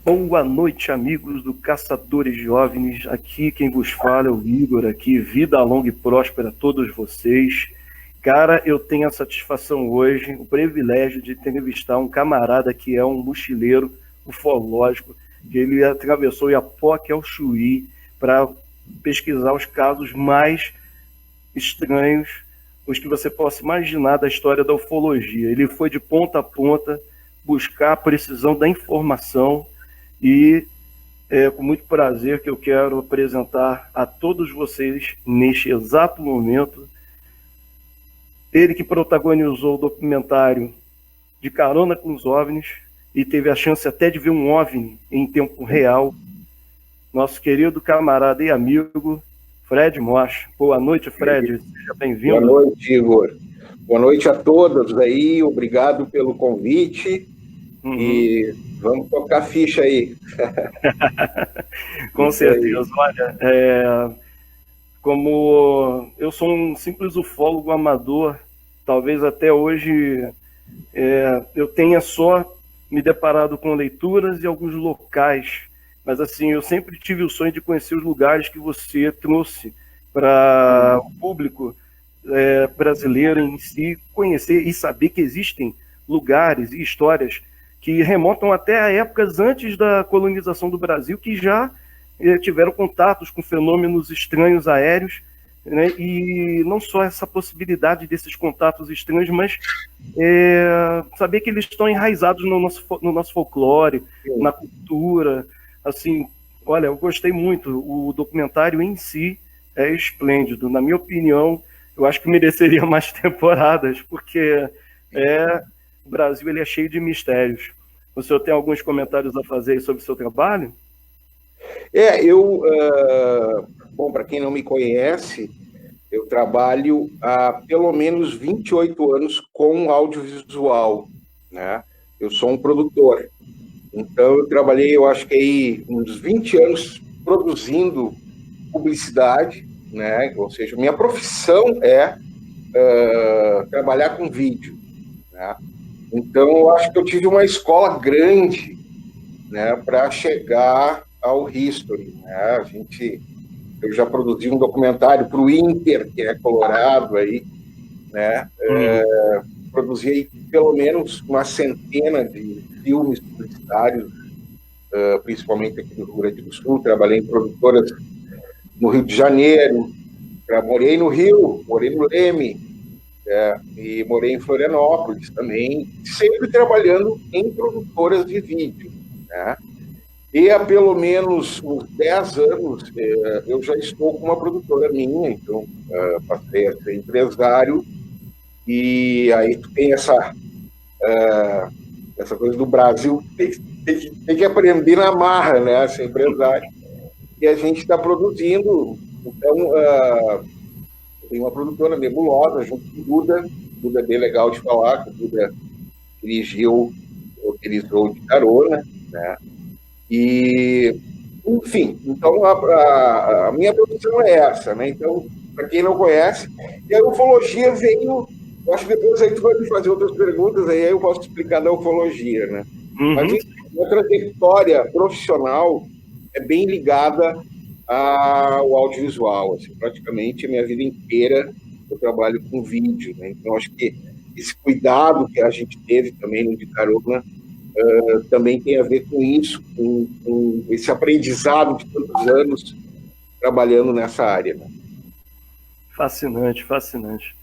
Boa noite, amigos do Caçadores de OVNIs. Aqui quem vos fala é o Igor, aqui, vida longa e próspera a todos vocês. Cara, eu tenho a satisfação hoje, o privilégio de entrevistar um camarada que é um mochileiro ufológico, que ele atravessou Iapoque ao Chuí para pesquisar os casos mais estranhos, os que você possa imaginar da história da ufologia. Ele foi de ponta a ponta buscar a precisão da informação e é com muito prazer que eu quero apresentar a todos vocês, neste exato momento, ele que protagonizou o documentário De Carona com os OVNIs e teve a chance até de ver um OVNI em tempo real, nosso querido camarada e amigo, Fred Mosch. Boa noite, Fred. Seja bem-vindo. Boa noite, Igor. Boa noite a todos aí. Obrigado pelo convite. E vamos tocar ficha aí. Com certeza. Olha, como eu sou um simples ufólogo amador, talvez até hoje eu tenha só me deparado com leituras e alguns locais, mas assim, eu sempre tive o sonho de conhecer os lugares que você trouxe para o público brasileiro em si, conhecer e saber que existem lugares e histórias que remontam até a épocas antes da colonização do Brasil, que já tiveram contatos com fenômenos estranhos aéreos, né? E não só essa possibilidade desses contatos estranhos, mas saber que eles estão enraizados no nosso folclore, na cultura. Assim, olha, eu gostei muito. O documentário em si é esplêndido. Na minha opinião, eu acho que mereceria mais temporadas, porque o Brasil ele é cheio de mistérios. O senhor tem alguns comentários a fazer sobre o seu trabalho? Bom, para quem não me conhece, eu trabalho há pelo menos 28 anos com audiovisual, né? Eu sou um produtor. Então, eu trabalhei, eu acho que aí, uns 20 anos produzindo publicidade, né? Ou seja, minha profissão é trabalhar com vídeo, né? Então, eu acho que eu tive uma escola grande, né, para chegar ao History, né? Eu já produzi um documentário para o Inter, que é Colorado, aí, né? Produzi aí pelo menos uma centena de filmes publicitários, principalmente aqui no Rio Grande do Sul. Trabalhei em produtoras no Rio de Janeiro, morei no Rio, morei no Leme, e morei em Florianópolis também, sempre trabalhando em produtoras de vídeo, né? E há pelo menos uns 10 anos eu já estou com uma produtora minha, então passei a ser empresário, e aí tu tem essa coisa do Brasil, tem que aprender na marra, né, ser empresário, e a gente está produzindo. Então, tem uma produtora, Nebulosa, junto com o Duda. O Duda é bem legal de falar, que o Duda utilizou de carona, né? E, enfim, então a minha produção é essa, né? Então, para quem não conhece, e a ufologia veio, eu acho que depois aí tu vai me fazer outras perguntas, aí eu posso explicar da ufologia, né? Mas a trajetória profissional é bem ligada ao audiovisual, assim, praticamente a minha vida inteira eu trabalho com vídeo, né? Então acho que esse cuidado que a gente teve também no De Carona também tem a ver com isso, com esse aprendizado de tantos anos trabalhando nessa área, né? Fascinante, fascinante.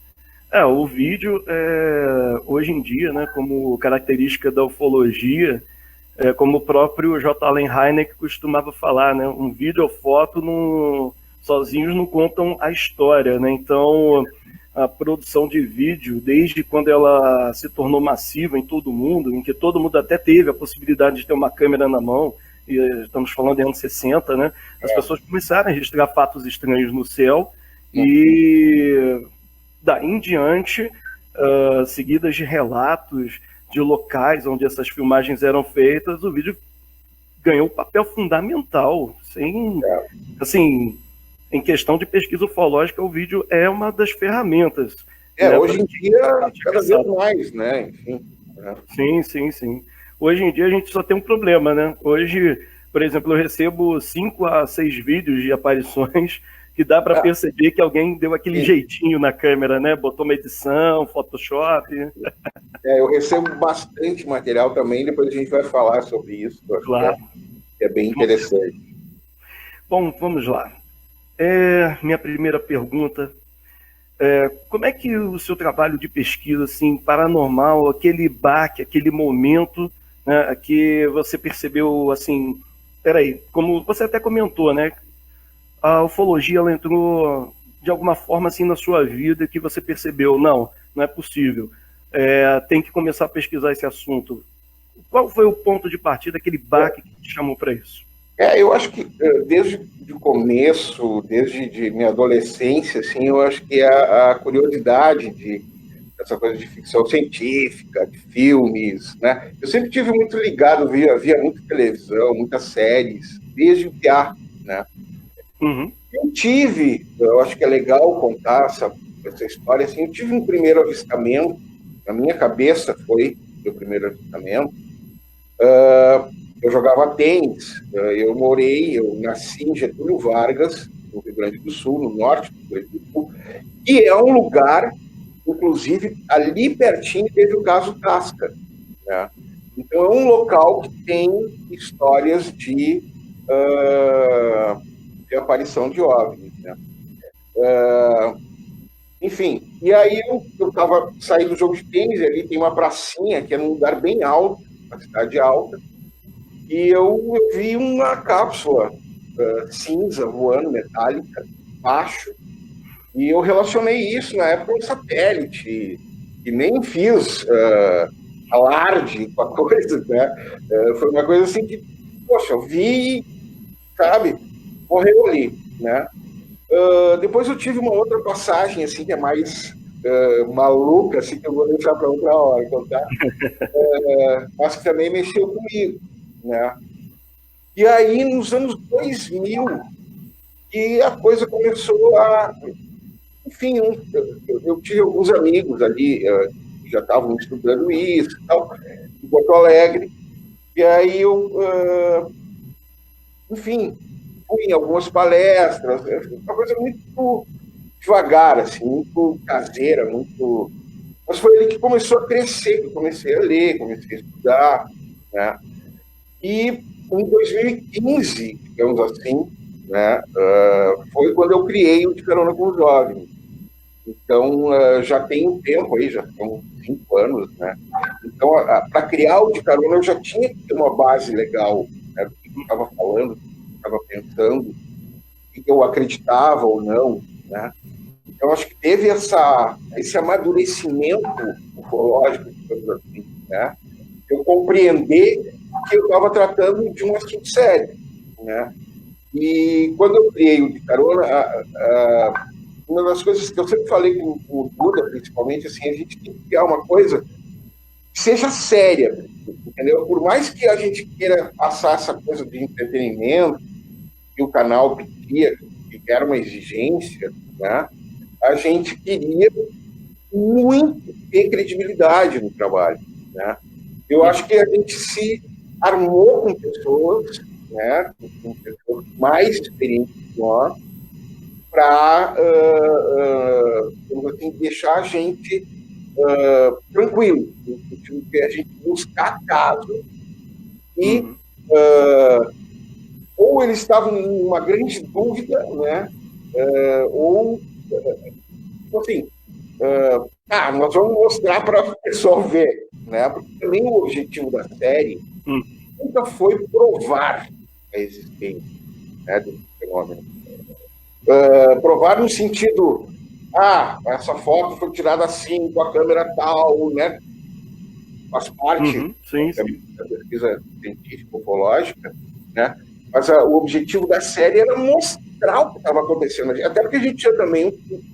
O vídeo, hoje em dia, né, como característica da ufologia, como o próprio J. Allen Hynek costumava falar, né, um vídeo ou foto sozinhos não contam a história, né? Então, a produção de vídeo, desde quando ela se tornou massiva em todo mundo, em que todo mundo até teve a possibilidade de ter uma câmera na mão, e estamos falando de anos 60, né? As pessoas começaram a registrar fatos estranhos no céu, e daí em diante, seguidas de relatos de locais onde essas filmagens eram feitas, o vídeo ganhou um papel fundamental. Assim, em questão de pesquisa ufológica, o vídeo é uma das ferramentas. Hoje em dia, cada vez mais, né? Enfim. Sim. Hoje em dia a gente só tem um problema, né? Hoje, por exemplo, eu recebo 5 a 6 vídeos de aparições que dá para perceber que alguém deu aquele jeitinho na câmera, né? Botou uma edição, Photoshop. Eu recebo bastante material também, depois a gente vai falar sobre isso. Claro. É bem interessante. Bom, vamos lá. Minha primeira pergunta, como é que o seu trabalho de pesquisa, assim, paranormal, aquele baque, aquele momento, né, que você percebeu, assim, peraí, como você até comentou, né, a ufologia, ela entrou de alguma forma, assim, na sua vida que você percebeu, não é possível, tem que começar a pesquisar esse assunto. Qual foi o ponto de partida, aquele baque que te chamou para isso? Eu acho que desde o começo, desde de minha adolescência, assim, eu acho que a curiosidade dessa coisa de ficção científica, de filmes, né? Eu sempre tive muito ligado, via muita televisão, muitas séries, desde o piá, né? Uhum. Eu acho que é legal contar essa história, assim, eu tive um primeiro avistamento, na minha cabeça foi meu primeiro avistamento. Eu jogava tênis, eu nasci em Getúlio Vargas, no Rio Grande do Sul, no norte do Rio Grande do Sul, e é um lugar, inclusive, ali pertinho teve o caso Tasca, né? Então é um local que tem histórias de aparição de OVNIs, né? Enfim, e aí eu estava saindo do jogo de tênis, ali tem uma pracinha que é num lugar bem alto, uma cidade alta, e eu vi uma cápsula cinza voando, metálica, baixo, e eu relacionei isso na época com satélite, e nem fiz alarde com a coisa, né? Foi uma coisa assim que, poxa, eu vi, sabe, morreu ali, né? Depois eu tive uma outra passagem, assim, que é mais maluca, assim, que eu vou deixar para outra hora contar, mas que também mexeu comigo, né? E aí, nos anos 2000, que a coisa começou a... Enfim, eu tinha alguns amigos ali que já estavam estudando isso e tal, em Porto Alegre, e aí enfim, fui em algumas palestras, uma coisa muito devagar, assim, muito caseira, muito... Mas foi ali que começou a crescer, que eu comecei a ler, comecei a estudar, né? E em 2015, digamos assim, né, foi quando eu criei o De Carona com os Jovens. Então, já tem um tempo aí, já são 5 anos, né? Então, para criar o De Carona, eu já tinha que ter uma base legal, né, do que eu estava falando, do que eu estava pensando, do que eu acreditava ou não, né? Então, acho que teve esse amadurecimento ufológico, digamos assim, né? Eu compreender que eu estava tratando de um assunto sério, né? E quando eu criei o De Carona, uma das coisas que eu sempre falei com o Duda, principalmente, assim, a gente tem que criar uma coisa que seja séria, entendeu? Por mais que a gente queira passar essa coisa de entretenimento, que o canal pedia, que era uma exigência, né? A gente queria muito ter credibilidade no trabalho, né? Eu acho que a gente se armou com pessoas, né, com pessoas mais experientes que nós, para assim, deixar a gente tranquilo, no sentido de a gente buscar casos e ou eles estavam em uma grande dúvida, né, ou assim, nós vamos mostrar para o pessoal ver, né? Porque também o objetivo da série nunca foi provar a existência, né, do fenômeno. Provar no sentido, essa foto foi tirada assim, com a câmera tal, né? Faz parte da pesquisa científica, ufológica, né? Mas o objetivo da série era mostrar o que estava acontecendo. Até porque a gente tinha também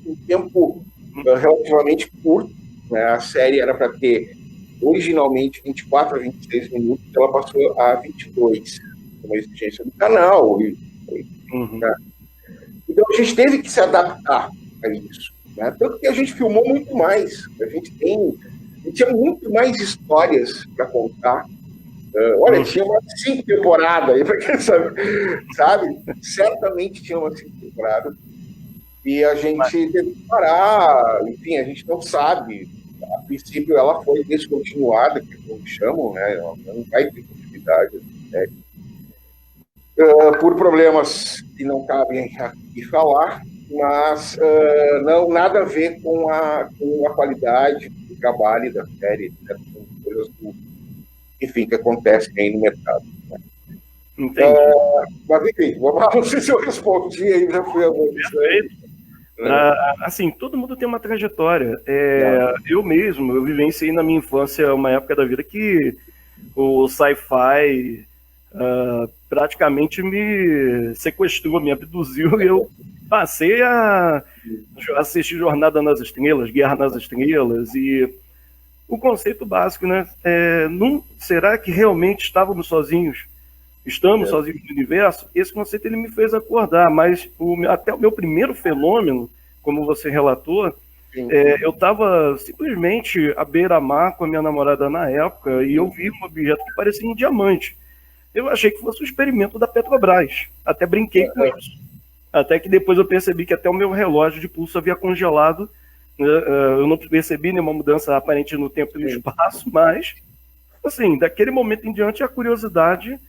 um tempo relativamente curto, né? A série era para ter originalmente 24 a 26 minutos, ela passou a 22, uma exigência do canal. Né? Então a gente teve que se adaptar a isso, né? Tanto que a gente filmou muito mais, a gente tinha muito mais histórias para contar, Olha, tinha umas 5 temporadas aí, para quem sabe? Certamente tinha umas 5 temporadas. E a gente teve que parar, enfim, a gente não sabe. A princípio, ela foi descontinuada, que como chamam, né? Ela não vai ter continuidade, né? Por problemas que não cabem aqui falar, mas não nada a ver com a qualidade do trabalho da série, né? Com coisas enfim, que acontecem aí no mercado. Né? Entendi. Mas enfim, não sei se eu respondi aí, já fui a Perfeito. Assim, todo mundo tem uma trajetória. Eu mesmo, eu vivenciei na minha infância uma época da vida que o sci-fi praticamente me sequestrou, me abduziu e eu passei a assistir Jornada nas Estrelas, Guerra nas Estrelas e o conceito básico, né? Será que realmente estávamos sozinhos? Estamos sozinhos no universo? Esse conceito ele me fez acordar, mas até o meu primeiro fenômeno, como você relatou, eu estava simplesmente à beira-mar com a minha namorada na época e eu vi um objeto que parecia um diamante. Eu achei que fosse um experimento da Petrobras. Até brinquei com isso. Até que depois eu percebi que até o meu relógio de pulso havia congelado. Eu não percebi nenhuma mudança aparente no tempo e no espaço, mas, assim, daquele momento em diante, a curiosidade,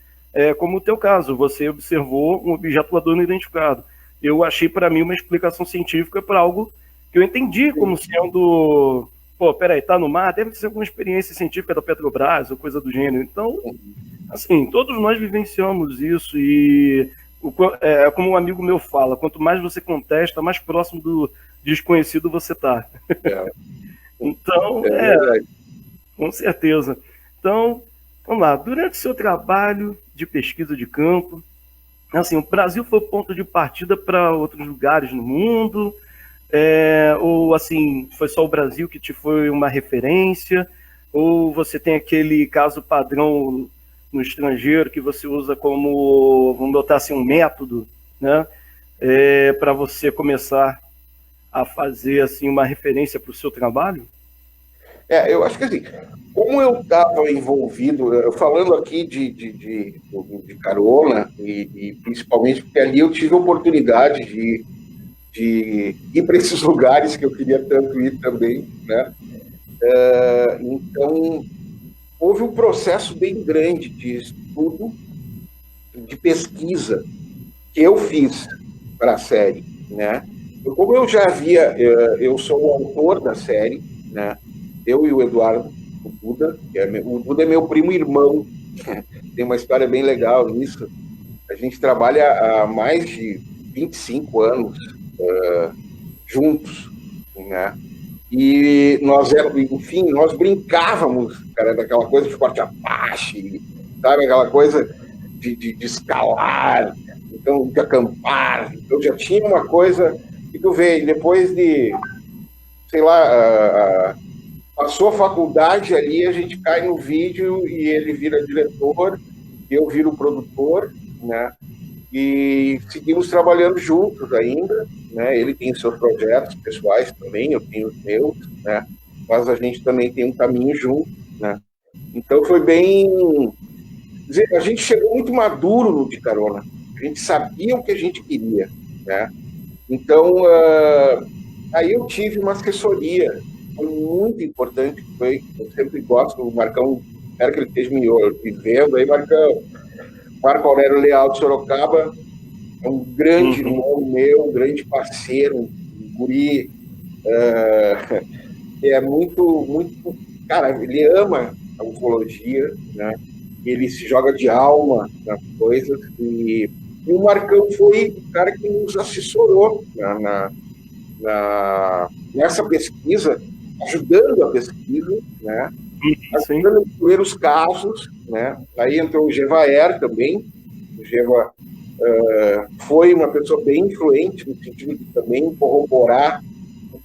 como o teu caso, você observou um objeto voador não identificado. Eu achei para mim uma explicação científica para algo que eu entendi como sendo, peraí, tá no mar, deve ser alguma experiência científica da Petrobras ou coisa do gênero. Então, assim, todos nós vivenciamos isso e, como um amigo meu fala, quanto mais você contesta, mais próximo do desconhecido você tá. Então, com certeza. Então, vamos lá. Durante o seu trabalho de pesquisa de campo, assim, o Brasil foi o ponto de partida para outros lugares no mundo? Ou, assim, foi só o Brasil que te foi uma referência? Ou você tem aquele caso padrão no estrangeiro que você usa como, vamos botar assim, um método, né? Para você começar a fazer assim uma referência para o seu trabalho? Eu acho que assim, como eu estava envolvido, falando aqui de carona, e principalmente porque ali eu tive a oportunidade de ir para esses lugares que eu queria tanto ir também, né? Então, houve um processo bem grande de estudo, de pesquisa, que eu fiz para a série, né? Como eu já havia, eu sou o autor da série, né? Eu e o Eduardo, o Duda, o Duda é meu primo-irmão, tem uma história bem legal nisso. A gente trabalha há mais de 25 anos juntos, né? E enfim, nós brincávamos, cara, daquela coisa de Forte Apache, sabe? Aquela coisa de escalar, então, de acampar. Então, já tinha uma coisa que tu vê, depois de, sei lá, passou a faculdade ali, a gente cai no vídeo e ele vira diretor, eu viro produtor, né? E seguimos trabalhando juntos ainda, né? Ele tem seus projetos pessoais também, eu tenho os meus, né? Mas a gente também tem um caminho junto, né? Então foi bem... A gente chegou muito maduro no De Carona, a gente sabia o que a gente queria, né? Então, aí eu tive uma assessoria muito importante, que foi, eu sempre gosto, o Marcão, espero que ele esteja me vendo aí, Marcão, Marco Aurélio Leal de Sorocaba, é um grande irmão meu, um grande parceiro, um guri, é muito, cara, ele ama a ufologia, né? Ele se joga de alma nas coisas, e o Marcão foi o cara que nos assessorou nessa pesquisa, ajudando a pesquisa, né? Ajudando a incluir os casos, né? Aí entrou o Gevaer também. O Geva foi uma pessoa bem influente no sentido de também corroborar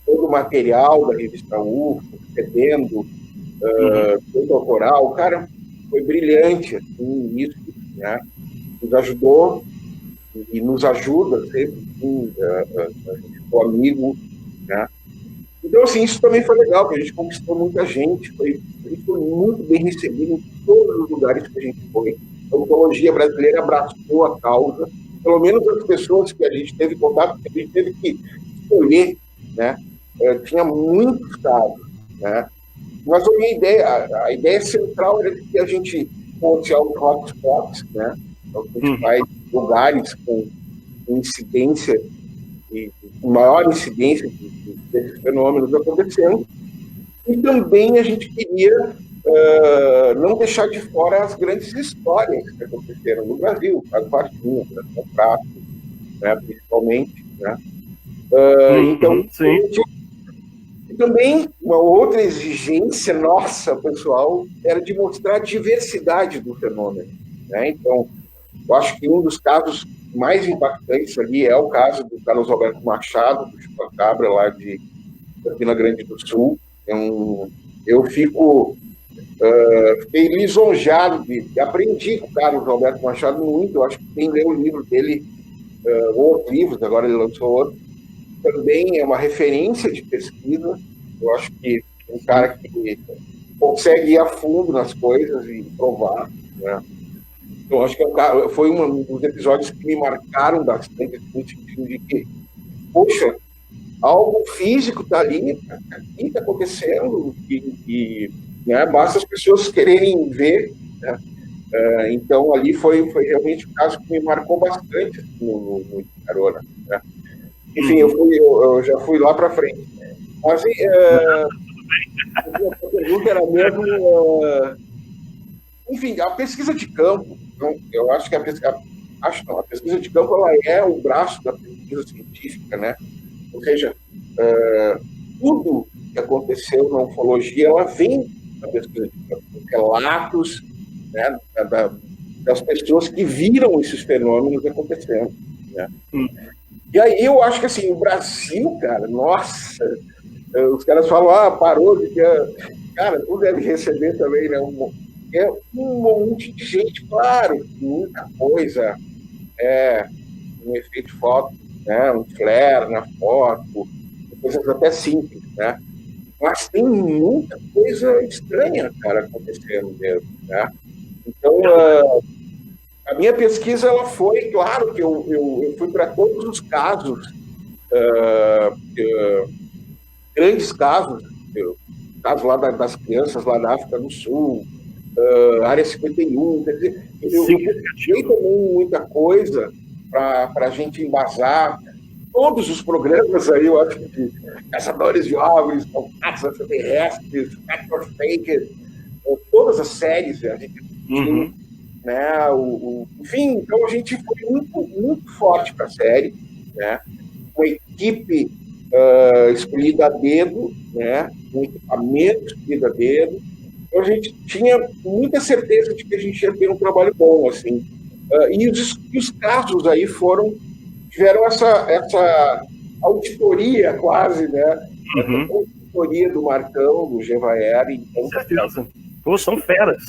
todo o material da revista UFO, recebendo todo o autoral. O cara foi brilhante assim, nisso, né? Nos ajudou e nos ajuda sempre, assim, o amigo, né? Então, assim, isso também foi legal, porque a gente conquistou muita gente, a gente foi muito bem recebido em todos os lugares que a gente foi. A oncologia brasileira abraçou a causa, pelo menos as pessoas que a gente teve contato, que a gente teve que escolher, né? Tinha muitos casos, né? Mas a ideia central era que a gente fosse aos hotspots, né? Então, a gente vai em lugares com incidência e maior incidência desses fenômenos acontecendo. E também a gente queria não deixar de fora as grandes histórias que aconteceram no Brasil, o caso Varginha, o caso Prato, né, principalmente. Né? Então, e também uma outra exigência nossa, pessoal, era de mostrar a diversidade do fenômeno. Né? Então, eu acho que um dos casos mais impactantes ali é o caso do Carlos Alberto Machado, do Chupacabra, lá de Campina Grande do Sul. Eu fiquei lisonjeado, aprendi com o Carlos Alberto Machado muito. Eu acho que quem leu o livro dele, outros livros, agora ele lançou outro, também é uma referência de pesquisa. Eu acho que é um cara que consegue ir a fundo nas coisas e provar, né? Eu acho que foi um dos episódios que me marcaram bastante, no sentido de que, poxa, algo físico está ali, está acontecendo, e né, basta as pessoas quererem ver. Né? Então, ali foi realmente um caso que me marcou bastante no Carona. Né? Enfim, eu já fui lá para frente. Mas a pergunta era mesmo... enfim, a pesquisa de campo, eu acho que a pesquisa de campo ela é o braço da pesquisa científica, né? Ou seja, tudo que aconteceu na ufologia, ela vem da pesquisa de campo, relatos, né, das pessoas que viram esses fenômenos acontecendo, né? E aí eu acho que assim, o Brasil, cara, nossa, os caras falam, parou de ter... Cara, tu deve receber também, né? Um monte de gente, claro, muita coisa, um efeito de foto, né, um flare na foto, coisas até simples, né? Mas tem muita coisa estranha, cara, acontecendo mesmo, né? Então, a minha pesquisa, ela foi, claro que eu fui para todos os casos, grandes casos, caso lá das crianças lá da África do Sul, Área 51, quer dizer, eu busquei também muita coisa para a gente embasar todos os programas aí, eu acho que Caçadores de OVNIs, Contatos Extraterrestres, Factor Fake, todas as séries a gente tinha, né, enfim, então a gente foi muito, muito forte para a série, né, uma equipe escolhida a dedo, né, um equipamento escolhido a dedo. Então a gente tinha muita certeza de que a gente ia ter um trabalho bom, assim. E os casos aí tiveram essa auditoria quase, né? Essa auditoria do Marcão, do Gevaer. Então, com certeza. Pô, são feras,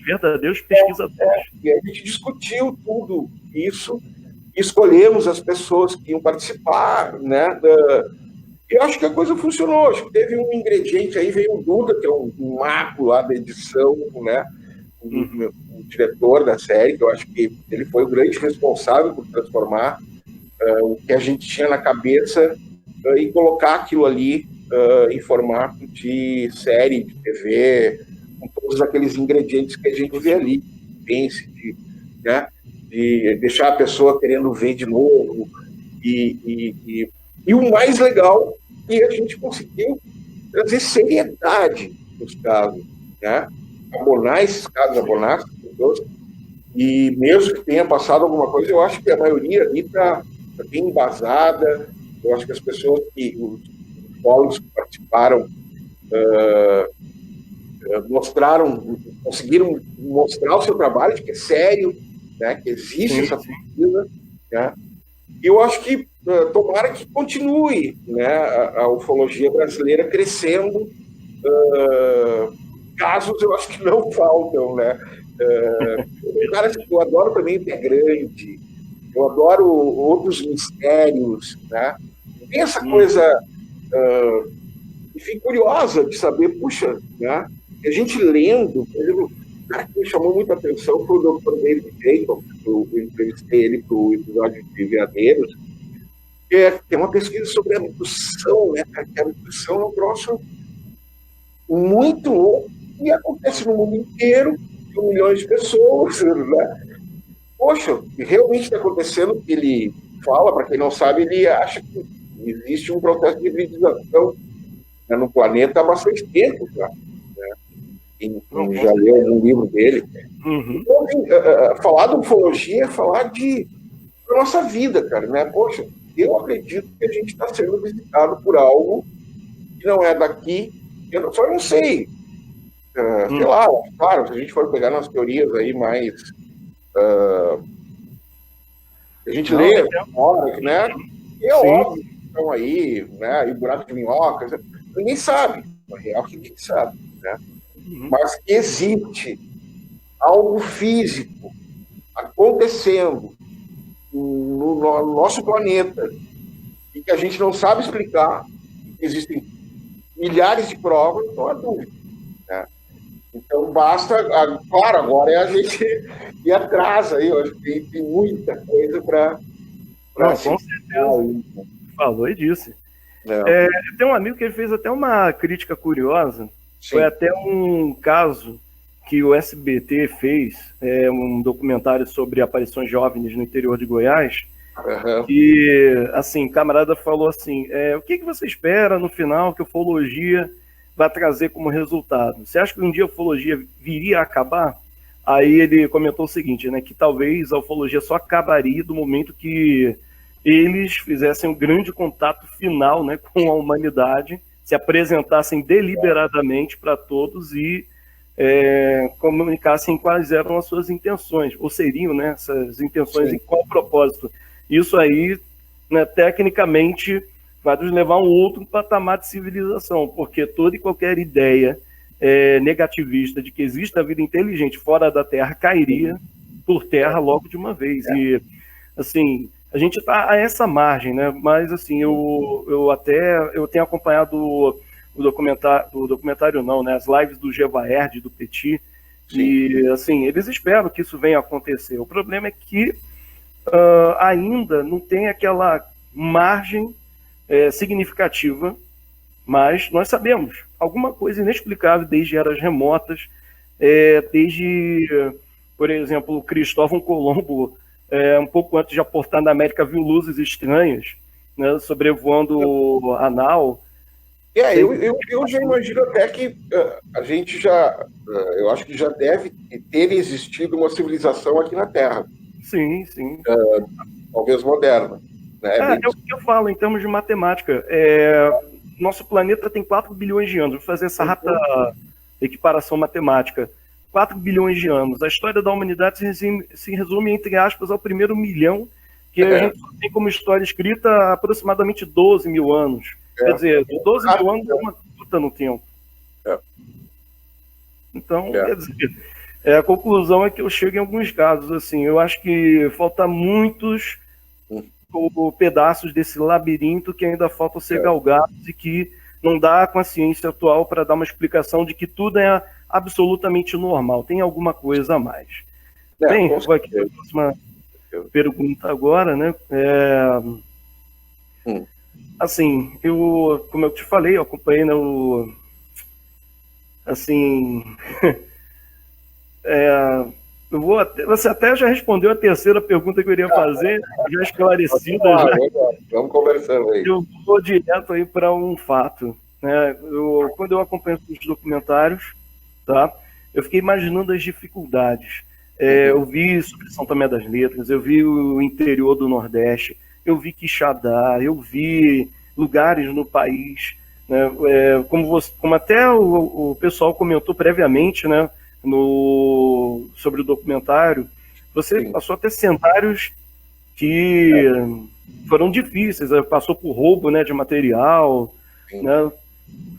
verdadeiros pesquisadores. E a gente discutiu tudo isso, escolhemos as pessoas que iam participar, né? Eu acho que a coisa funcionou. Acho que teve um ingrediente aí, veio o Duda, que é um mago lá da edição, né? O diretor da série, que eu acho que ele foi o grande responsável por transformar o que a gente tinha na cabeça e colocar aquilo ali em formato de série, de TV, com todos aqueles ingredientes que a gente vê ali. Pense, né? De deixar a pessoa querendo ver de novo. E o mais legal é que a gente conseguiu trazer seriedade nos casos, né? Abonar esses casos, abonar essas pessoas. E mesmo que tenha passado alguma coisa, eu acho que a maioria ali está bem embasada. Eu acho que as pessoas os ufólogos que participaram conseguiram mostrar o seu trabalho, de que é sério, né? Que existe essa pesquisa, né? E eu acho que tomara que continue, né, a ufologia brasileira crescendo. Casos eu acho que não faltam, né? Cara, eu adoro também o Pé Grande, eu adoro outros mistérios, né? Tem essa coisa E fico curiosa de saber, puxa, né? E a gente lendo, por exemplo, o cara que me chamou muita atenção foi o Dr. David Jacob, eu entrevistei ele para o episódio de Veadeiros, que é uma pesquisa sobre a abdução, né, cara? Que a abdução é um troço muito louco e acontece no mundo inteiro, com milhões de pessoas, né? Poxa, realmente está acontecendo o que ele fala, para quem não sabe, ele acha que existe um processo de hibridização, né, no planeta há bastante tempo já. Né? Quem já leu algum livro dele. Uhum. Então, assim, falar de ufologia é falar da nossa vida, cara. Né? Poxa, eu acredito que a gente está sendo visitado por algo que não é daqui. Eu só não sei. Sei lá, claro, se a gente for pegar nas teorias aí mais... a gente lê, né? E é óbvio que estão aí, né? E buraco de minhoca, ninguém sabe, na real que ninguém sabe, né? Mas que existe algo físico acontecendo no nosso planeta e que a gente não sabe explicar, existem milhares de provas, não há dúvida, né? Então basta, claro, agora é a gente ir atrás aí, eu acho que tem muita coisa para com certeza. Falou e disse. Tem um amigo que ele fez até uma crítica curiosa. Sim. Foi até um caso que o SBT fez, um documentário sobre aparições de OVNIs no interior de Goiás. Uhum. E, assim, camarada falou assim, o que você espera no final que a ufologia vai trazer como resultado? Você acha que um dia a ufologia viria a acabar? Aí ele comentou o seguinte, né, que talvez a ufologia só acabaria do momento que eles fizessem um grande contato final, né, com a humanidade, se apresentassem deliberadamente para todos e comunicassem quais eram as suas intenções, ou seriam, né, essas intenções. Sim. Em qual propósito. Isso aí, né, tecnicamente, vai nos levar a um outro patamar de civilização, porque toda e qualquer ideia negativista de que existe a vida inteligente fora da Terra cairia por terra logo de uma vez. E, assim, a gente está a essa margem, né? Mas, assim, eu tenho acompanhado o documentário não, né? As lives do Gevaerd, do Petit, e, assim, eles esperam que isso venha a acontecer. O problema é que ainda não tem aquela margem significativa, mas nós sabemos alguma coisa inexplicável desde eras remotas, desde, por exemplo, Cristóvão Colombo, um pouco antes de aportar na América, viu luzes estranhas, né, sobrevoando Anal. Eu já imagino até que a gente eu acho que já deve ter existido uma civilização aqui na Terra. Sim, sim. Talvez moderna. Né? É o que eu falo em termos de matemática. Nosso planeta tem 4 bilhões de anos. Vou fazer essa rápida equiparação matemática. 4 bilhões de anos. A história da humanidade se resume, entre aspas, ao primeiro milhão, que a gente só tem como história escrita há aproximadamente 12 mil anos. Quer dizer, 12 mil anos é uma puta no tempo. Então, quer dizer, a conclusão é que eu chego em alguns casos, assim, eu acho que falta muitos pedaços desse labirinto que ainda faltam ser galgados e que não dá com a ciência atual para dar uma explicação de que tudo é absolutamente normal. Tem alguma coisa a mais. Bem, vou aqui para a próxima pergunta agora, né? Assim, como eu te falei, eu acompanhei assim, você até já respondeu a terceira pergunta que eu iria fazer, já esclarecida. Vamos conversando aí. Eu vou direto aí para um fato. Né? Quando eu acompanho os documentários, tá? Eu fiquei imaginando as dificuldades. Eu vi sobre São Tomé das Letras, eu vi o interior do Nordeste, eu vi Quixadá, eu vi lugares no país, né? Como até o pessoal comentou previamente, né? Sobre o documentário, você passou até cenários que foram difíceis, passou por roubo, né, de material, né?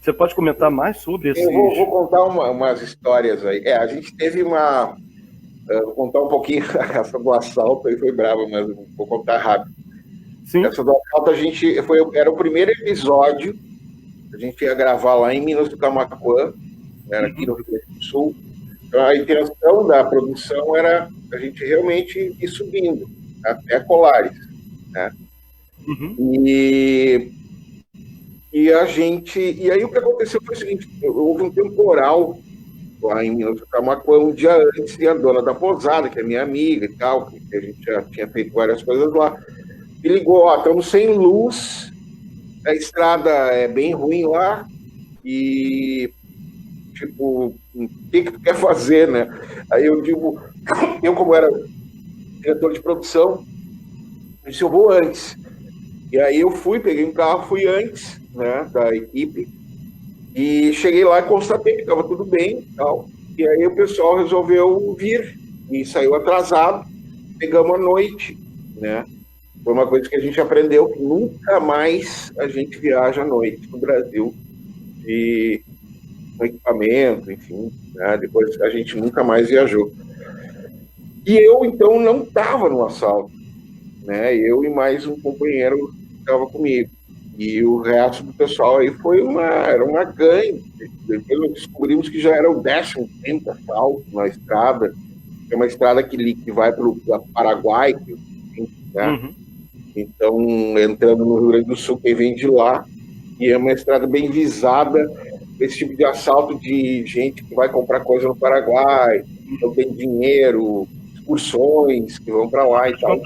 Você pode comentar mais sobre isso? Eu vou contar umas histórias aí. A gente teve vou contar um pouquinho, essa do assalto aí foi brava, mas vou contar rápido. Sim. Essa do assalto era o primeiro episódio A gente ia gravar lá em Minas do Camaquã, era aqui no Rio Grande do Sul. Então, a intenção da produção era a gente realmente ir subindo até Colares, né? E aí o que aconteceu foi o seguinte: houve um temporal lá em Minas do Camaquã um dia antes, e a dona da pousada, que é minha amiga e tal, que a gente já tinha feito várias coisas lá, me ligou: ó, estamos sem luz, a estrada é bem ruim lá, e tipo, o que tu quer fazer, né? Aí eu digo, eu como era diretor de produção, eu disse, eu vou antes. E aí eu peguei um carro, fui antes, né, da equipe, e cheguei lá e constatei que estava tudo bem e tal. E aí o pessoal resolveu vir, e saiu atrasado, pegamos à noite, né? Foi uma coisa que a gente aprendeu, que nunca mais a gente viaja à noite no Brasil, e com equipamento, enfim, né? Depois a gente nunca mais viajou. E eu, então, não estava no assalto, né? Eu e mais um companheiro estava comigo. E o resto do pessoal aí era uma gangue. Depois descobrimos que já era o 15º assalto na estrada. É uma estrada que vai para o Paraguai, né? Então, entrando no Rio Grande do Sul, quem vem de lá, e é uma estrada bem visada, esse tipo de assalto de gente que vai comprar coisa no Paraguai, não tem dinheiro, excursões que vão para lá e tal.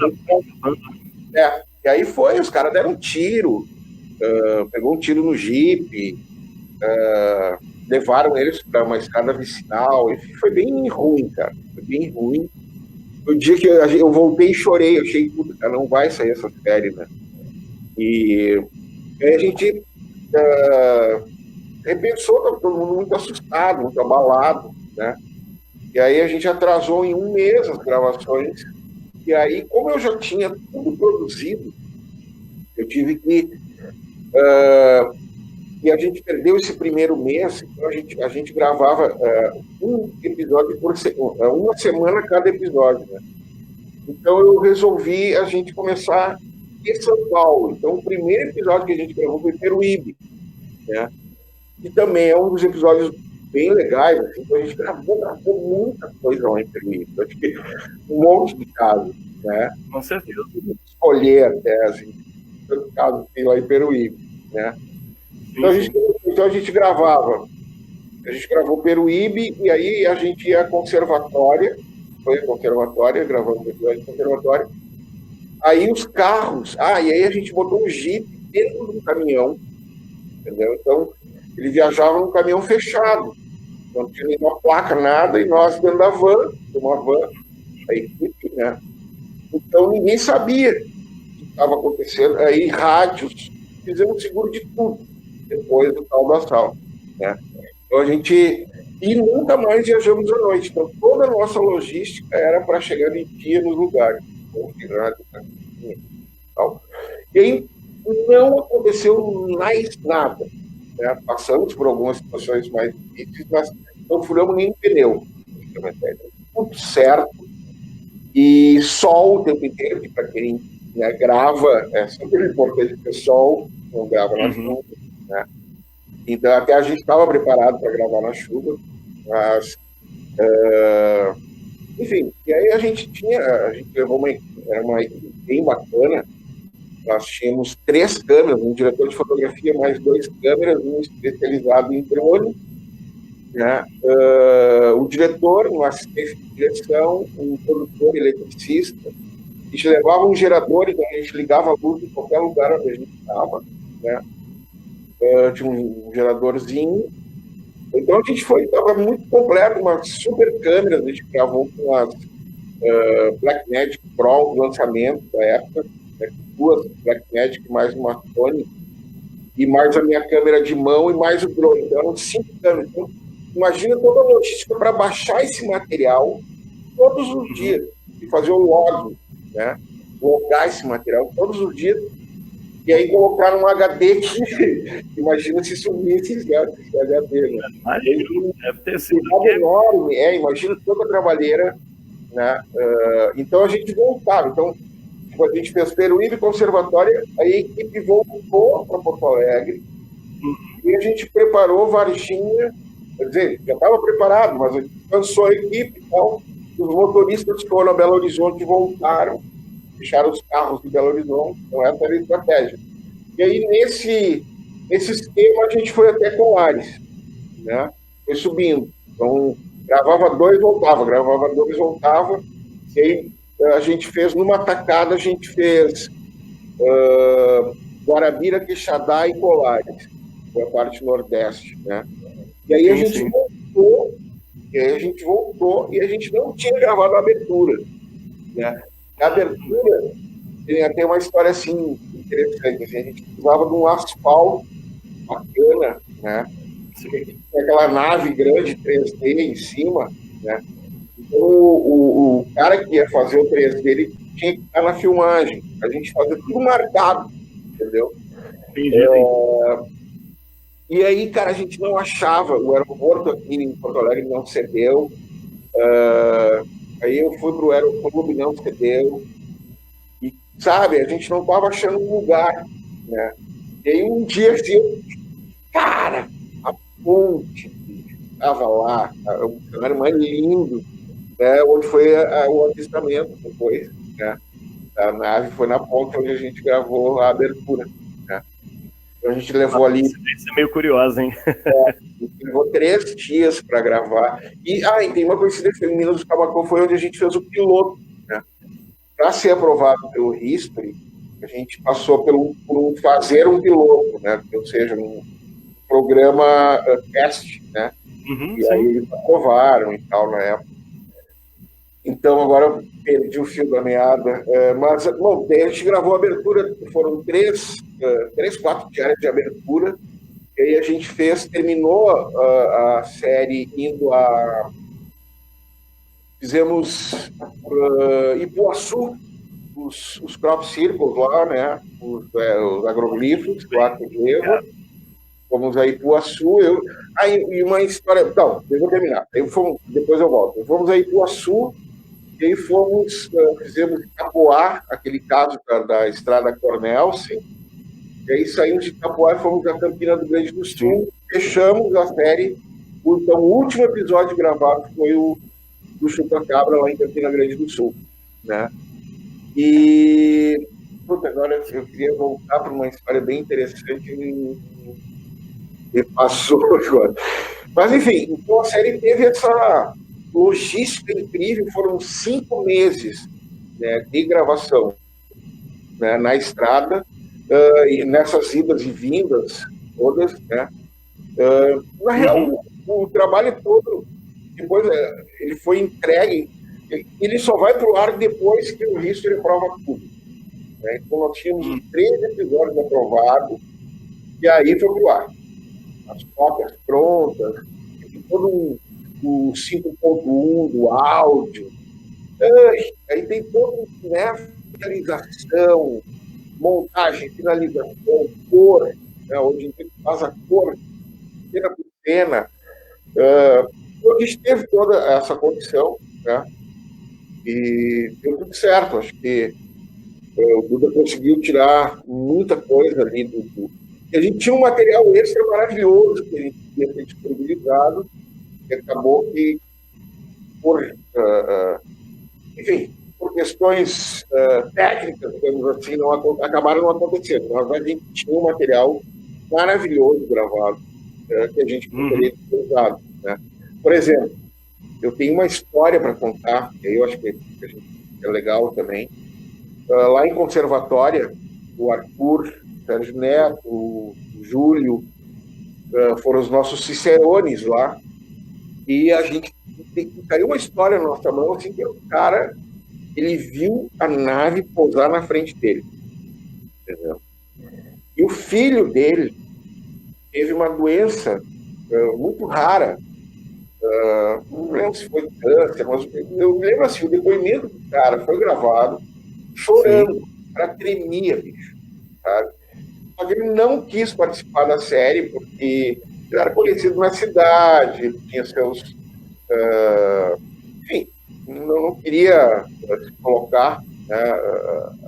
E aí os caras deram um tiro, pegou um tiro no jipe, levaram eles para uma estrada vicinal, enfim, foi bem ruim, cara, foi bem ruim. O dia que eu voltei e chorei, eu achei, puta, cara, não vai sair essa série, né? E aí a gente repensou, tá todo mundo muito assustado, muito abalado, né? E aí a gente atrasou em um mês as gravações, e aí, como eu já tinha tudo produzido, eu tive que... e a gente perdeu esse primeiro mês, então a gente gravava um episódio por uma semana cada episódio, né? Então eu resolvi a gente começar em São Paulo. Então o primeiro episódio que a gente gravou foi Peruíbe, né? E também é um dos episódios bem legais, assim, então a gente gravou muita coisa lá em Peruíbe. Eu acho que um monte de casos, né? Com certeza. Escolher até, assim, tanto casos que tem lá em Peruíbe, né? Então a gente gravava. A gente gravou Peruíbe, e aí a gente ia à Conservatória, foi a Conservatória, gravamos o episódio de Conservatória. Aí os carros, e aí a gente botou um Jeep dentro de um caminhão, entendeu? Então, ele viajava num caminhão fechado, não tinha nenhuma placa, nada, e nós dentro da van, uma van, a equipe, né? Então, ninguém sabia o que estava acontecendo. Aí, rádios, fizemos seguro de tudo, depois do tal do assalto, né? Então, a gente... E nunca mais viajamos à noite. Então, toda a nossa logística era para chegar de dia nos lugares. E aí, não aconteceu mais nada, né? Passamos por algumas situações mais difíceis, mas não furamos nem pneu. Tudo certo. E sol o tempo inteiro, que para quem, né, grava, é sempre importante ter sol, não grava na chuva, né? Então, até a gente estava preparado para gravar na chuva, mas, enfim, e aí a gente levou era uma equipe bem bacana. Nós tínhamos 3 câmeras, um diretor de fotografia, mais 2 câmeras, um especializado em drone, né? O diretor, um assistente de direção, um produtor eletricista. A gente levava um gerador, então a gente ligava a luz em qualquer lugar onde a gente estava, né? Tinha um geradorzinho. Então a gente estava muito completo, uma super câmera, a gente gravou com as Blackmagic Pro, lançamento da época, né? 2 Blackmagic, mais uma Sony, e mais a minha câmera de mão e mais o drone. Então eram 5 câmeras. Então, imagina toda a logística para baixar esse material todos os dias e fazer o log, né? Logar esse material todos os dias e aí colocar num HD que imagina se sumisse esse HD, né? Deve ter sido enorme, imagina toda a trabalheira, né? Então a gente voltava. Então a gente fez Peruíbe, Conservatória, aí a equipe voltou para Porto Alegre, E a gente preparou Varginha, quer dizer, já estava preparado, mas a gente cansou a equipe e tal. Os motoristas foram a Belo Horizonte e voltaram, deixaram os carros de Belo Horizonte, então essa era a estratégia. E aí, nesse esquema, a gente foi até Colares, né? Foi subindo. Então, gravava dois, voltava, gravava dois, voltava. E aí, a gente fez, numa tacada, a gente fez Guarabira, Quixadá e Colares, foi a parte nordeste, né? E aí a gente voltou, e a gente não tinha gravado a abertura, né? A abertura tem uma história assim interessante, assim, a gente precisava de um asfalto bacana, né? Tem aquela nave grande 3D em cima, né? Então o cara que ia fazer o 3D, ele tinha que estar na filmagem, a gente fazia tudo marcado, entendeu? E aí, cara, a gente não achava, o aeroporto aqui em Porto Alegre não cedeu, aí eu fui para o aeroclube, não cedeu, e, sabe, a gente não estava achando um lugar, né? E aí um dia, assim, cara, a ponte estava lá, o cenário mais lindo, né, onde foi o avistamento depois, né? A nave foi na ponte onde a gente gravou a abertura, né? Então a gente levou ali... Isso é meio curioso, hein? Levou 3 dias para gravar. E tem uma coincidência, em Minas do Camacuã foi onde a gente fez o piloto, né? Para ser aprovado pelo History, a gente passou por fazer um piloto, né? Ou seja, um programa teste, né? E aí eles aprovaram e tal na época. Então agora eu perdi o fio da meada. Mas, bom, daí a gente gravou a abertura, foram 4 diárias de abertura. E aí a gente terminou a série indo a... Fizemos Ipuaçu, os crop circles lá, né? Os agroglifos lá que eu levo. Fomos a Ipuaçu. E uma história... Não, eu vou terminar. Depois eu volto. Fomos a Ipuaçu e aí fizemos Itapoá, aquele caso da Estrada Cornelsen. E aí saímos de Itapoá e fomos a Campina do Grande do Sul, fechamos a série. Então, o último episódio gravado foi o do Chupa-Cabra lá em Campina Grande do Sul, né? E agora eu queria voltar para uma história bem interessante e passou agora. Mas, enfim, então a série teve essa logística incrível, foram 5 meses, né, de gravação, né, na estrada, e nessas idas e vindas todas, né? Na real, o trabalho todo, depois ele foi entregue, ele só vai para o ar depois que o History aprova tudo, né? Então nós tínhamos 3 episódios aprovados, e aí foi para o ar. As cópias prontas, todo o 5.1 do áudio, aí tem todo, né, finalização, montagem, finalização, cor, né? Hoje a gente faz a cor, cena por cena. A gente teve toda essa condição, né? E deu tudo certo. Acho que o Duda conseguiu tirar muita coisa ali E a gente tinha um material extra maravilhoso que a gente ia ter disponibilizado, que acabou que, enfim, por questões técnicas, digamos assim, acabaram não acontecendo. Mas a gente tinha um material maravilhoso gravado, que a gente poderia ter usado, né? Por exemplo, eu tenho uma história para contar, e aí eu acho que é legal também. Lá em Conservatória, o Arthur, o Sérgio Neto, o Júlio, foram os nossos cicerones lá, e a gente caiu uma história na nossa mão, assim, que o cara, ele viu a nave pousar na frente dele, entendeu? E o filho dele teve uma doença muito rara, não lembro se foi câncer, mas eu me lembro assim, o depoimento do cara foi gravado chorando, para tremia, bicho, sabe? Só que ele não quis participar da série porque ele era conhecido na cidade, ele tinha seus... enfim, não queria se colocar, né,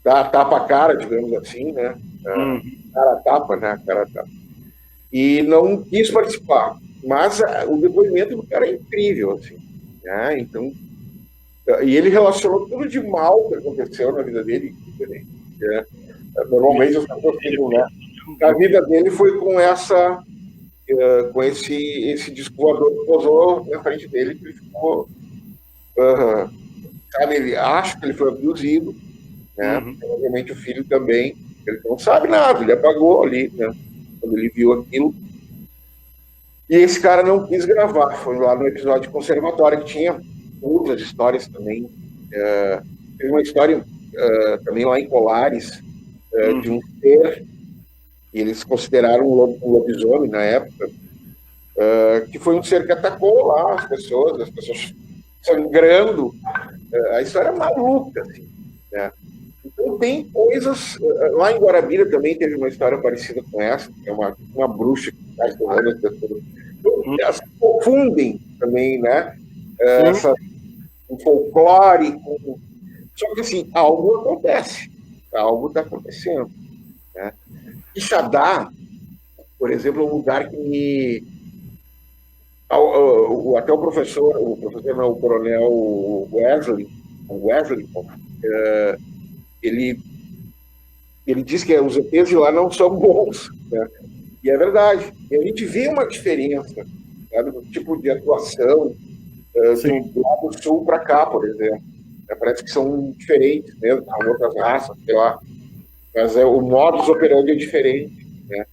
dar tapa a cara, digamos assim, né? cara tapa, né? Cara tapa. E não quis participar. Mas o depoimento do cara é incrível, assim, né? Então, e ele relacionou tudo de mal que aconteceu na vida dele, né? Normalmente as pessoas ficam, né? A vida dele foi com esse disco voador que posou na frente dele, que ele ficou, sabe, ele acha que ele foi abduzido, né? Provavelmente o filho também, ele não sabe nada, ele apagou ali, né? Quando ele viu aquilo. E esse cara não quis gravar, foi lá no episódio de conservatório que tinha outras histórias também. Teve uma história também lá em Colares, de um ser, e eles consideraram um lobisomem na época, que foi um ser que atacou lá as pessoas sangrando. A história é maluca, assim, né? Então tem coisas. Lá em Guarabira também teve uma história parecida com essa, que é uma bruxa que está estourando as pessoas. Então, elas confundem também, né? Um folclore. Só que assim, algo acontece. Algo está acontecendo. Né? Quixadá, por exemplo, é um lugar que me. Até o coronel Wesley, ele diz que os ETs de lá não são bons, né? E é verdade. E a gente vê uma diferença, sabe, no tipo de atuação do lado sul para cá, por exemplo. Parece que são diferentes, mesmo, são outras raças, sei lá. Mas o modus operandi é diferente, né?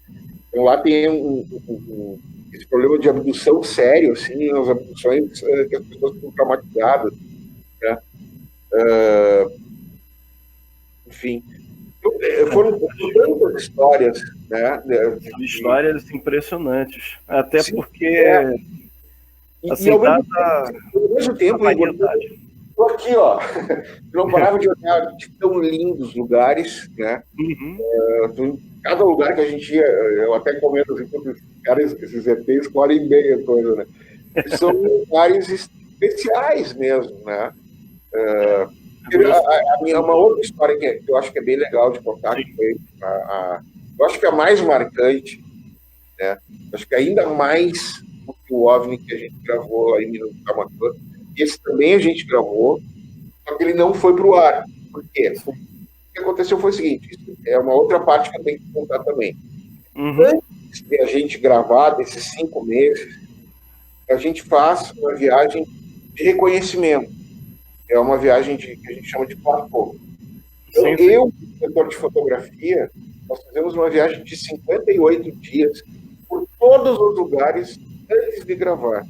Então lá tem esse problema de abdução sério, assim, as abduções que as pessoas ficam traumatizadas, né? Enfim, foram tantas histórias, né? Histórias impressionantes. Até Sim, porque assim, e ao mesmo tempo tô aqui, ó, não parava de olhar de tão lindos lugares, né? Cada lugar que a gente ia, eu até comento assim, esses ETs escolhem bem a coisa, né? São lugares especiais mesmo, né? Uma outra história que eu acho que é bem legal de contar, que foi eu acho que a mais marcante, né? Acho que ainda mais do que o OVNI que a gente gravou aí no Camacuã. Esse também a gente gravou, só que ele não foi para o ar. Por quê? O que aconteceu foi o seguinte, isso é uma outra parte que eu tenho que contar também. Antes de a gente gravar, desses 5 meses, a gente faz uma viagem de reconhecimento. É uma viagem que a gente chama de platô. Então, eu, diretor de fotografia, nós fizemos uma viagem de 58 dias por todos os lugares antes de gravar.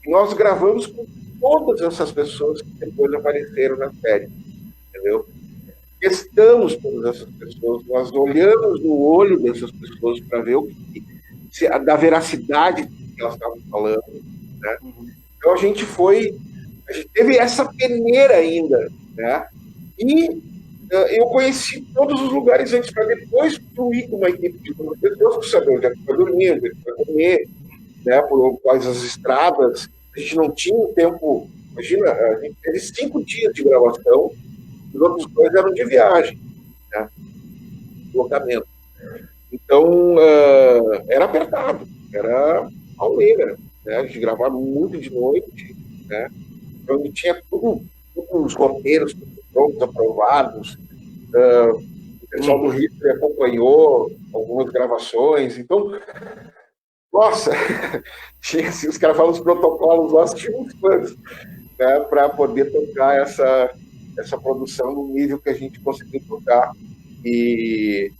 E nós gravamos com todas essas pessoas que depois apareceram na série, entendeu? Testamos todas essas pessoas, nós olhamos no olho dessas pessoas para ver da veracidade que elas estavam falando, né? Então a gente teve essa peneira ainda, né? E eu conheci todos os lugares antes, para depois fluir com uma equipe de pessoas para saber onde é que vai dormir, onde é que vai comer, né? Por quais as estradas. A gente não tinha tempo. Imagina, a gente teve 5 dias de gravação, os outros 2 eram de viagem, né? Deslocamento. Então, era apertado, era pauleira, né? A gente gravava muito de noite, né? Então, tinha todos os roteiros prontos, aprovados. O pessoal do Rio acompanhou algumas gravações. Então, nossa, tinha, assim, os caras falam os protocolos, nós tínhamos fãs, né, para poder tocar essa produção no nível que a gente conseguiu tocar. E,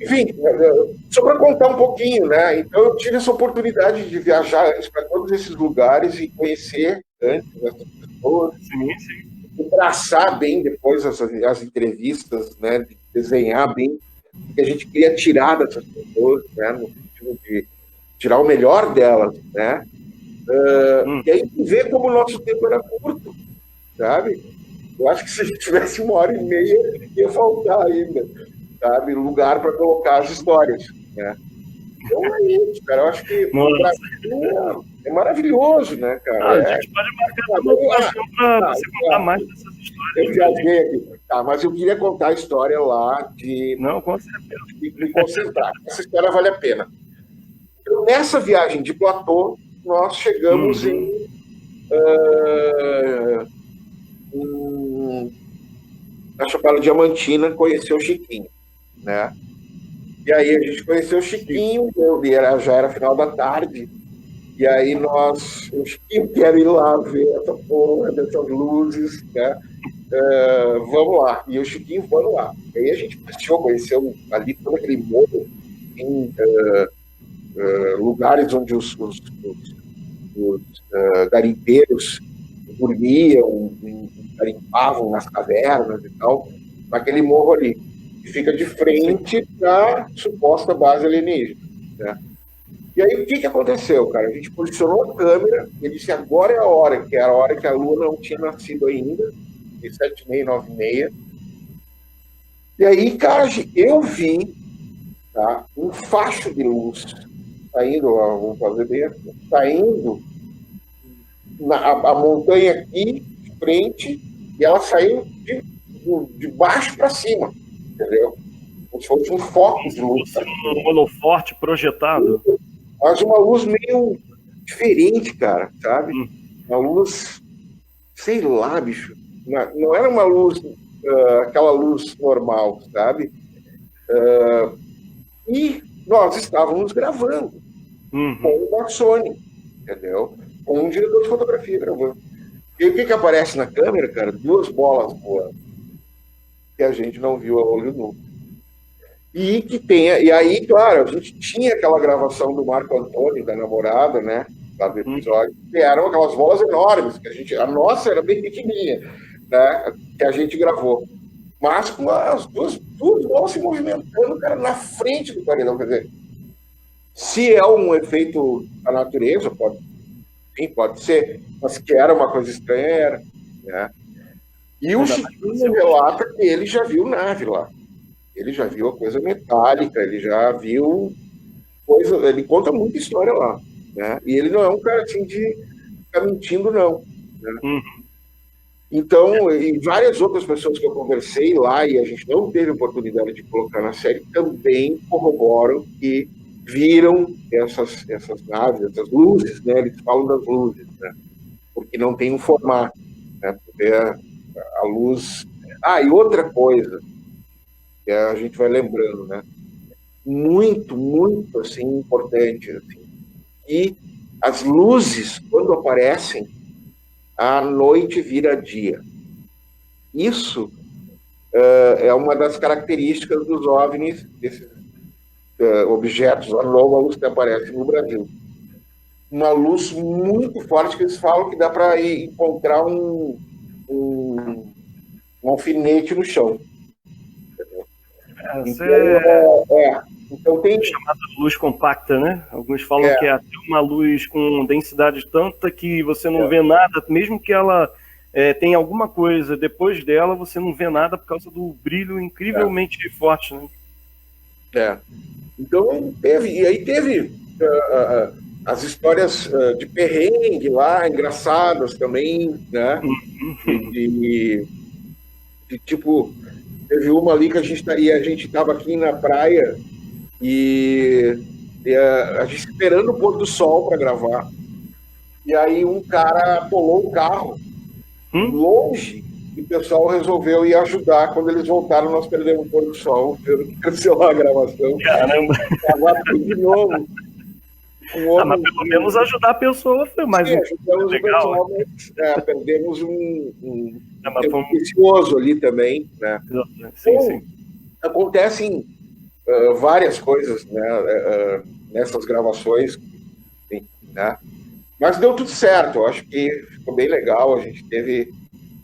enfim, só para contar um pouquinho, né? Então eu tive essa oportunidade de viajar antes para todos esses lugares e conhecer antes essas pessoas, e traçar bem depois as entrevistas, né? De desenhar bem o que a gente queria tirar dessas pessoas, né? No sentido de tirar o melhor delas, né? E aí ver como o nosso tempo era curto, sabe? Eu acho que se a gente tivesse 1h30, ia faltar ainda, sabe? Lugar para colocar as histórias, né? Então é isso, cara. Eu acho que o Brasil é maravilhoso, né, cara? A gente pode marcar uma ocasião para você contar mais dessas histórias. Eu viajei aqui. Tá, mas eu queria contar a história lá Não, com certeza. de me concentrar. Essa história vale a pena. Então, nessa viagem de platô, nós chegamos na Chapada Diamantina, conhecer o Chiquinho, né? E aí a gente conheceu o Chiquinho, já era final da tarde, e aí o Chiquinho quer ir lá ver essa porra dessas luzes, né? Vamos lá. E o Chiquinho, vamos lá. E aí a gente conheceu ali todo aquele morro, em lugares onde os garimpeiros dormiam, garimpavam nas cavernas e tal, naquele morro ali, que fica de frente da suposta base alienígena, né? E aí o que aconteceu, cara? A gente posicionou a câmera, e disse agora é a hora, que era a hora que a Lua não tinha nascido ainda, de 7h30, 9h30. E aí, cara, eu vi, tá, um facho de luz saindo, vamos fazer bem assim, saindo a montanha aqui de frente, e ela saiu de baixo para cima, entendeu? Como se fosse um foco de luz. Um holoforte projetado. Mas uma luz meio diferente, cara, sabe? Uma luz, sei lá, bicho. Não era uma luz, aquela luz normal, sabe? E nós estávamos gravando com uma Sony, entendeu? Com um diretor de fotografia gravando. E o que aparece na câmera, cara? 2 bolas voando. Que a gente não viu a olho nu. E aí, claro, a gente tinha aquela gravação do Marco Antônio, da namorada, né? Lá do episódio, que eram aquelas bolas enormes, que a nossa era bem pequenininha, né? Que a gente gravou. Mas com as duas bolas se movimentando, cara, na frente do paredão. Quer dizer, se é um efeito da natureza, pode ser, mas que era uma coisa estranha, era, né? E o Chiquinho relata que ele já viu nave lá. Ele já viu a coisa metálica, ele já viu coisa, ele conta muita história lá, né? E ele não é um cara assim de ficar mentindo, não, né? Então, e várias outras pessoas que eu conversei lá e a gente não teve oportunidade de colocar na série também corroboram que viram essas naves, essas luzes, né? Eles falam das luzes, né? Porque não tem um formato, né? Porque a luz... e outra coisa que a gente vai lembrando, né? Muito, muito, assim, importante, assim, que as luzes, quando aparecem, a noite vira dia. Isso é uma das características dos OVNIs, desses objetos, a nova luz que aparece no Brasil. Uma luz muito forte que eles falam que dá para encontrar um alfinete no chão. Então tem chamada luz compacta, né? Alguns falam que é até uma luz com densidade tanta que você não vê nada, mesmo que ela tenha alguma coisa depois dela, você não vê nada por causa do brilho incrivelmente forte, né? Então teve as histórias de perrengue lá, engraçadas também, né? De tipo, teve uma ali que a gente estava aqui na praia e a gente esperando o pôr do sol para gravar. E aí um cara pulou o carro longe e o pessoal resolveu ir ajudar. Quando eles voltaram, nós perdemos o pôr do sol, tendo que cancelar a gravação. Caramba! Gravar tudo de novo. Mas pelo menos ajudar a pessoa foi mais ajudamos legal. O pessoal, mas perdemos um tempo precioso ali também, né? Sim. Acontecem várias coisas, né, nessas gravações, né? Mas deu tudo certo, eu acho que ficou bem legal, a gente teve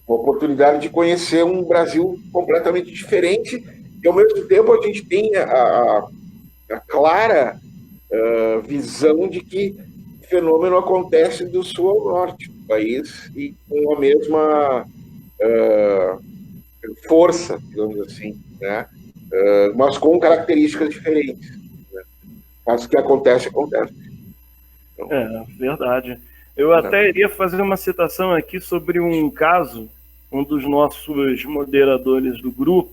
a oportunidade de conhecer um Brasil completamente diferente e ao mesmo tempo a gente tem a clara visão de que o fenômeno acontece do sul ao norte do país e com a mesma força, digamos assim, né? Mas com características diferentes, né? Mas o que acontece. Então, verdade. Eu até iria fazer uma citação aqui sobre um caso um dos nossos moderadores do grupo,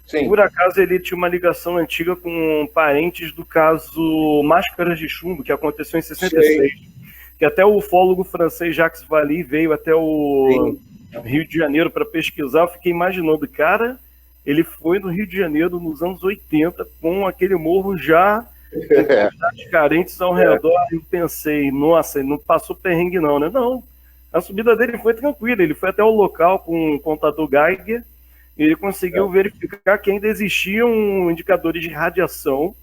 Sim. por acaso ele tinha uma ligação antiga com parentes do caso Máscaras de Chumbo, que aconteceu em 66. Sim. Que até o ufólogo francês Jacques Vallée veio até o Rio de Janeiro para pesquisar. Eu fiquei imaginando, cara, ele foi no Rio de Janeiro nos anos 80 com aquele morro já com carentes ao redor. E eu pensei, nossa, ele não passou perrengue não, né? Não, a subida dele foi tranquila. Ele foi até o local com um contador Geiger e ele conseguiu verificar que ainda existiam indicadores de radiação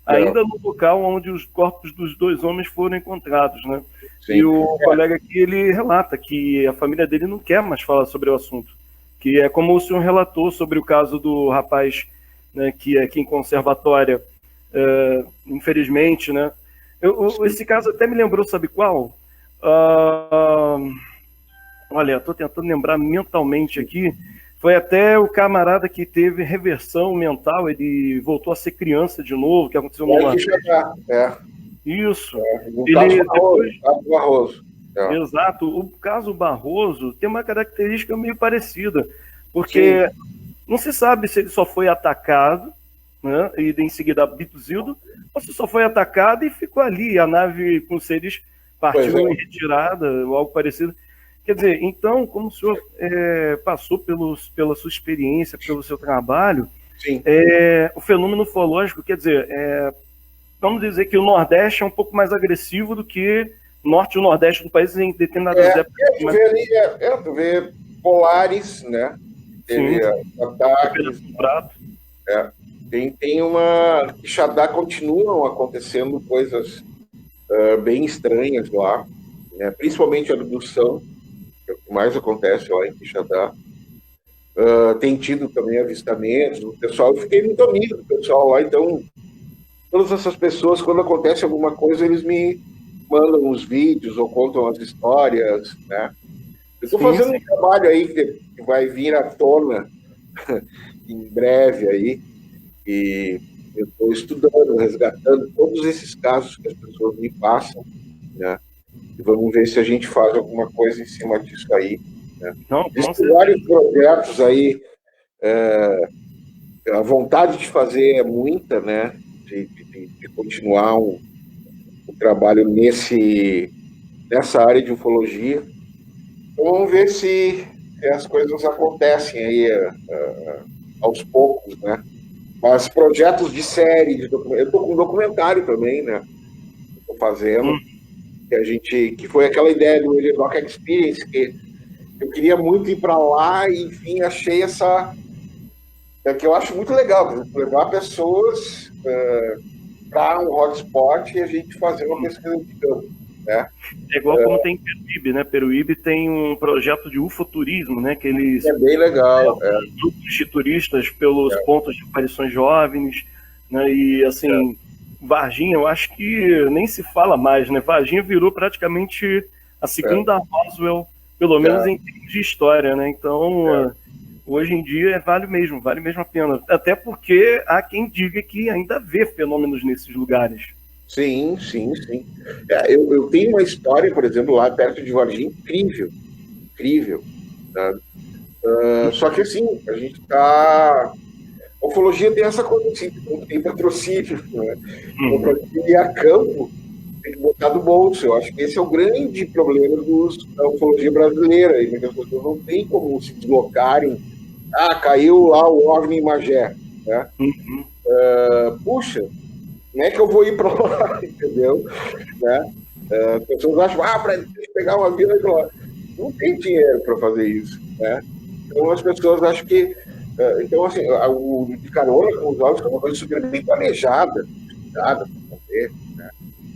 ainda no local onde os corpos dos 2 homens foram encontrados, né? Sim. E o colega aqui, ele relata que a família dele não quer mais falar sobre o assunto, que é como o senhor relatou sobre o caso do rapaz, né, que é aqui em Conservatória, infelizmente, né? Esse caso até me lembrou, sabe qual? Olha, estou tentando lembrar mentalmente aqui. Foi até o camarada que teve reversão mental, ele voltou a ser criança de novo, que aconteceu no Nordeste. Isso. Ele depois... Barroso. Exato. O caso Barroso tem uma característica meio parecida, porque não se sabe se ele só foi atacado, né, e em seguida abduzido, ou se só foi atacado e ficou ali, a nave com seres partiu em retirada, ou algo parecido. Quer dizer, então, como o senhor passou pela sua experiência, pelo seu trabalho, o fenômeno ufológico, quer dizer, vamos dizer que o Nordeste é um pouco mais agressivo do que o Norte e o Nordeste do país em determinadas épocas. Tu vê polares, né? Teve ataques. Tem uma... Quixadá continuam acontecendo coisas bem estranhas lá, né? Principalmente a abdução, que é o que mais acontece lá em Quixadá. Tem tido também avistamentos do pessoal. Eu fiquei muito amigo do pessoal lá, então todas essas pessoas, quando acontece alguma coisa, eles me mandam os vídeos ou contam as histórias, né? Eu estou fazendo um trabalho aí que vai vir à tona em breve aí, e eu estou estudando, resgatando todos esses casos que as pessoas me passam, né? E vamos ver se a gente faz alguma coisa em cima disso aí, né? Existem vários projetos aí, a vontade de fazer é muita, né? De continuar o trabalho nessa área de ufologia. Então, vamos ver se as coisas acontecem aí aos poucos, né? Mas projetos de série, eu estou com um documentário também, né? Estou fazendo, que foi aquela ideia do Rock Experience, que eu queria muito ir para lá e, enfim, achei essa... que eu acho muito legal, levar pessoas para um hotspot e a gente fazer uma pesquisa de campo, né? É igual como tem em Peruíbe, né? Peruíbe tem um projeto de ufoturismo, né? Que eles... É bem legal. Grupos de turistas pelos pontos de aparições de OVNIs, né? E, assim, Varginha, eu acho que nem se fala mais, né? Varginha virou praticamente a segunda Roswell, pelo menos em termos de história, né? Então... Hoje em dia vale mesmo a pena. Até porque há quem diga que ainda vê fenômenos nesses lugares. Sim. Eu tenho uma história, por exemplo, lá perto de Varginha, incrível. Tá? Só que assim, a gente tá... A ufologia tem essa coisa assim, tem patrocínio, né? Para ir a campo, tem que botar do bolso. Eu acho que esse é o grande problema da ufologia brasileira. E as pessoas não tem como se deslocarem. Caiu lá o OVNI em Magé, né? Puxa, como é que eu vou ir para lá, entendeu? Né? As pessoas acham, para pegar uma avião e ir para lá. Não tem dinheiro para fazer isso, né? Então as pessoas acham que... então, assim, o de carona com os OVNIs é uma coisa super bem planejada, para fazer, né?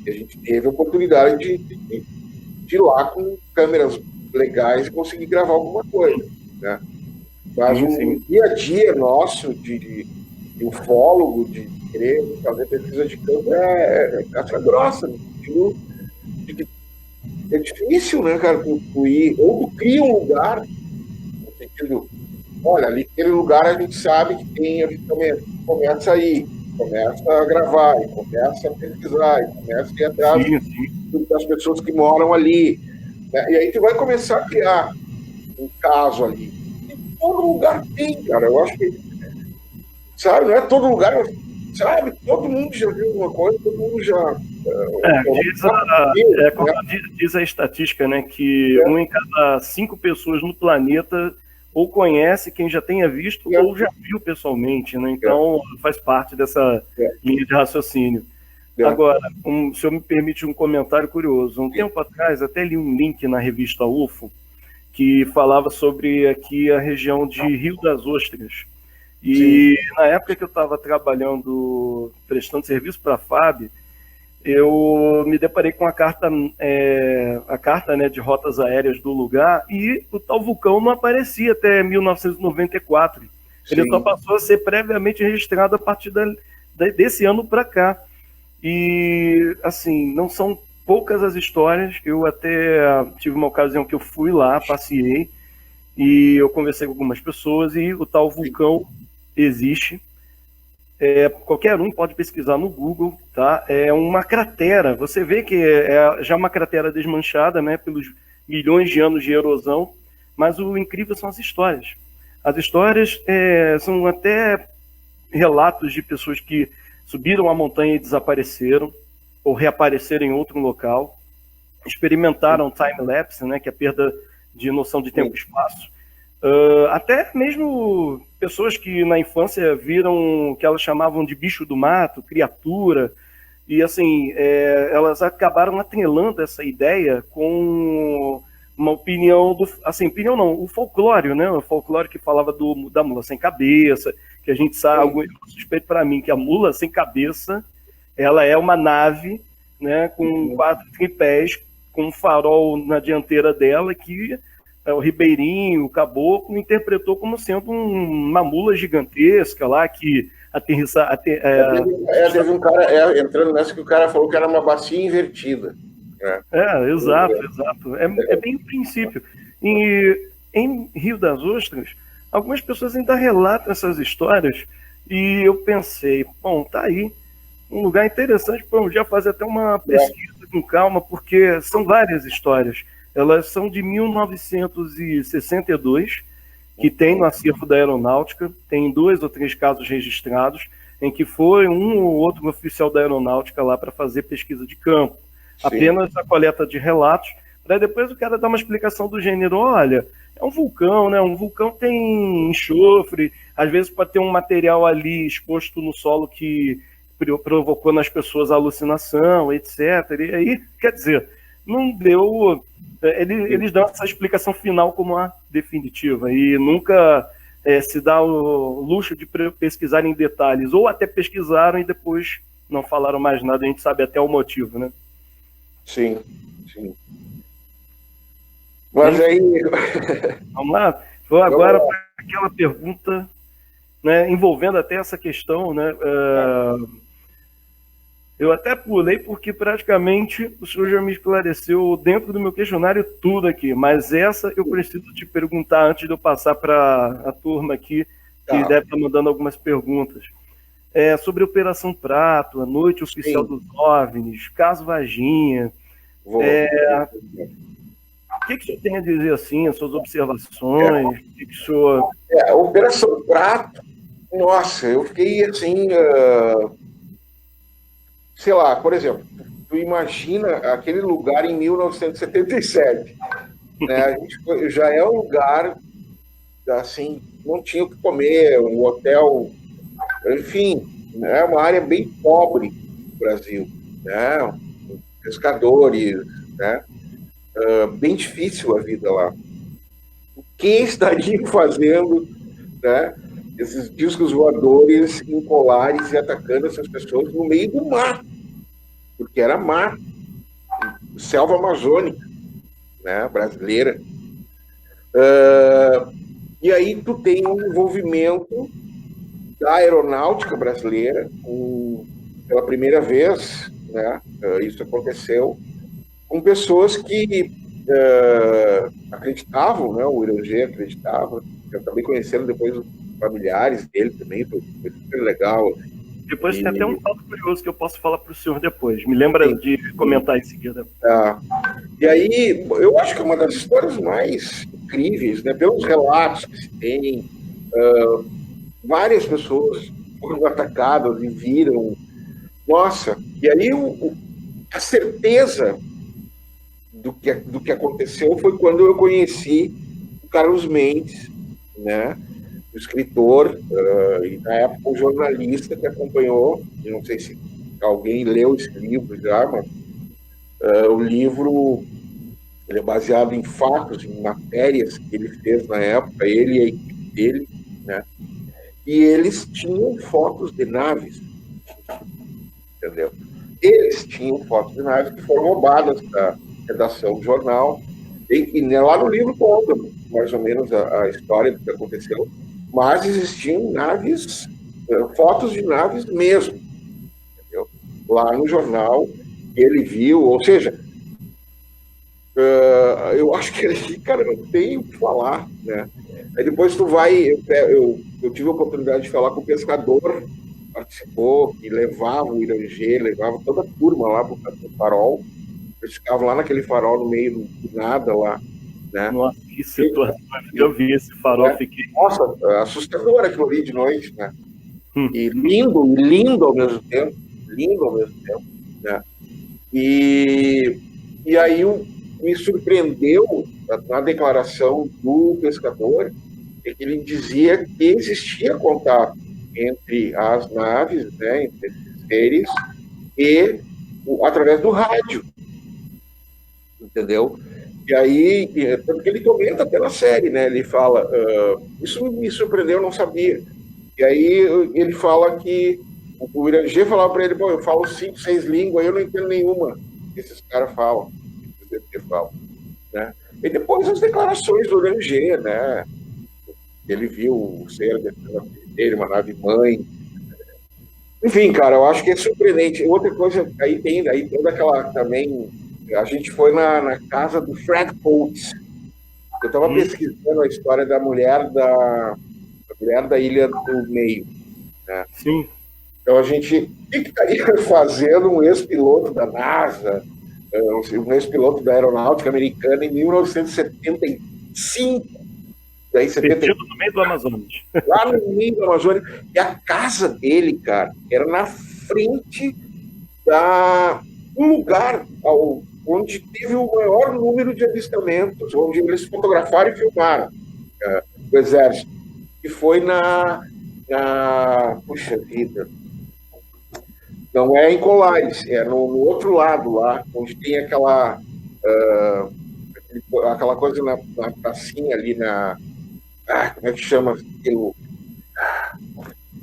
E a gente teve a oportunidade de ir lá com câmeras legais e conseguir gravar alguma coisa, né? Mas o dia a dia nosso de ufólogo, de querer fazer pesquisa de campo é casca grossa, no sentido de que é difícil, né, cara, tu ir, ou tu cria um lugar, no sentido, olha, ali naquele lugar a gente sabe que tem avistamento, começa a ir, começa a gravar, e começa a pesquisar, e começa a ir atrás das pessoas que moram ali, né? E aí tu vai começar a criar um caso ali. todo lugar tem, cara. Eu acho que, sabe, não é todo lugar, sabe? Todo mundo já viu alguma coisa, todo mundo já. Diz a estatística, né, que um em cada 5 pessoas no planeta ou conhece quem já tenha visto ou já viu pessoalmente, né? Então faz parte dessa linha de raciocínio. Agora, se o senhor me permite um comentário curioso. Um tempo atrás, até li um link na revista UFO que falava sobre aqui a região de Rio das Ostras. E na época que eu estava trabalhando, prestando serviço para a FAB, eu me deparei com a carta, né, de rotas aéreas do lugar, e o tal vulcão não aparecia até 1994. Ele só passou a ser previamente registrado a partir desse ano para cá. E, assim, não são poucas as histórias. Eu até tive uma ocasião que eu fui lá, passei, e eu conversei com algumas pessoas, e o tal vulcão existe. Qualquer um pode pesquisar no Google, tá? É uma cratera. Você vê que é já uma cratera desmanchada, né, pelos milhões de anos de erosão, mas o incrível são as histórias. As histórias são até relatos de pessoas que subiram a montanha e desapareceram, ou reapareceram em outro local, experimentaram time-lapse, né, que é a perda de noção de tempo e espaço. Até mesmo pessoas que na infância viram o que elas chamavam de bicho do mato, criatura, e assim, elas acabaram atrelando essa ideia com uma opinião opinião não, o folclore, né? O folclore que falava da mula sem cabeça, que a gente sabe, algo suspeito para mim, que a mula sem cabeça, ela é uma nave, né, com 4 tripés, com um farol na dianteira dela, que o Ribeirinho, o Caboclo, interpretou como sendo uma mula gigantesca lá, que aterrissa... Teve um cara entrando nessa que o cara falou que era uma bacia invertida. Exato. É bem o princípio. E em Rio das Ostras, algumas pessoas ainda relatam essas histórias, e eu pensei, bom, tá aí, um lugar interessante para um dia fazer até uma pesquisa com calma, porque são várias histórias. Elas são de 1962, que tem no acervo da aeronáutica, tem 2 ou 3 casos registrados, em que foi um ou outro oficial da aeronáutica lá para fazer pesquisa de campo. Apenas a coleta de relatos, para depois o cara dar uma explicação do gênero, olha, é um vulcão, né? Um vulcão tem enxofre, às vezes pode ter um material ali exposto no solo que provocou nas pessoas alucinação, etc. E aí, quer dizer, não deu... Eles dão essa explicação final como a definitiva, e nunca se dá o luxo de pesquisar em detalhes, ou até pesquisaram e depois não falaram mais nada, a gente sabe até o motivo, né? Sim. Mas aí... Vamos lá? Vou agora para aquela pergunta, né, envolvendo até essa questão, né? Eu até pulei porque praticamente o senhor já me esclareceu dentro do meu questionário tudo aqui, mas essa eu preciso te perguntar antes de eu passar para a turma aqui, que deve estar mandando algumas perguntas. Sobre a Operação Prato, a Noite Oficial dos OVNIs, caso Varginha. O que o senhor tem a dizer assim, as suas observações? O que o senhor... A Operação Prato, nossa, eu fiquei assim... sei lá, por exemplo, tu imagina aquele lugar em 1977, né? A gente já é um lugar, assim, não tinha o que comer, um hotel, enfim, é uma área bem pobre do Brasil, né? Pescadores, né? Bem difícil a vida lá. O que estariam fazendo, né, esses discos voadores em Polares e atacando essas pessoas no meio do mar? Porque era mar, selva amazônica, né, brasileira. E aí tu tem um envolvimento da aeronáutica brasileira, pela primeira vez, né, isso aconteceu, com pessoas que acreditavam, né, o Irangê acreditava, eu acabei conhecendo depois os familiares dele também, foi super legal. Depois tem até um fato curioso que eu posso falar para o senhor depois. Me lembra de comentar em seguida. E aí, eu acho que uma das histórias mais incríveis, né? Pelos relatos que se tem, várias pessoas foram atacadas e viram. Nossa, e aí a certeza do que aconteceu foi quando eu conheci o Carlos Mendes, né? O escritor, e na época o jornalista que acompanhou, eu não sei se alguém leu esse livro já, mas o livro ele é baseado em fatos, em matérias que ele fez na época, ele e a equipe dele, né? E eles tinham fotos de naves, entendeu? Eles tinham fotos de naves que foram roubadas da redação do jornal, e lá no livro conta mais ou menos a história do que aconteceu, mas existiam naves, fotos de naves mesmo, entendeu? Lá no jornal, ele viu, ou seja, eu acho que ele, cara, não tem o que falar, né? Aí depois tu vai, eu tive a oportunidade de falar com o pescador, participou, e levava o Irangê, levava toda a turma lá pro farol, eles ficavam lá naquele farol no meio do nada lá, né? Nossa, que situação, eu vi esse farol, fiquei... Nossa, assustador aquilo ali de noite, né? E lindo ao mesmo tempo, né? E aí me surpreendeu na declaração do pescador, que ele dizia que existia contato entre as naves, né, entre esses seres, e através do rádio, entendeu? E aí, tanto que ele comenta até na série, né, ele fala, isso me surpreendeu, eu não sabia. E aí ele fala que o Irangê falava para ele, eu falo 5, 6 línguas, eu não entendo nenhuma que esses caras falam, né? E depois as declarações do Irangê, né? Ele viu o ser dele, uma nave mãe. Enfim, cara, eu acho que é surpreendente. Outra coisa, aí toda aquela também. A gente foi na casa do Fred Coates. Eu estava pesquisando a história da mulher da Ilha do Meio, né? Sim. Então a gente, o que estaria fazendo um ex-piloto da NASA, um ex-piloto da Aeronáutica Americana em 1975? Daí, Perdido no meio do Amazonas. Lá no meio do Amazonas. E a casa dele, cara, era na frente um lugar onde teve o maior número de avistamentos, onde eles fotografaram e filmaram o exército. E foi puxa vida, não é em Colares, é no outro lado lá, onde tem aquela coisa na pracinha ali como é que chama aquilo?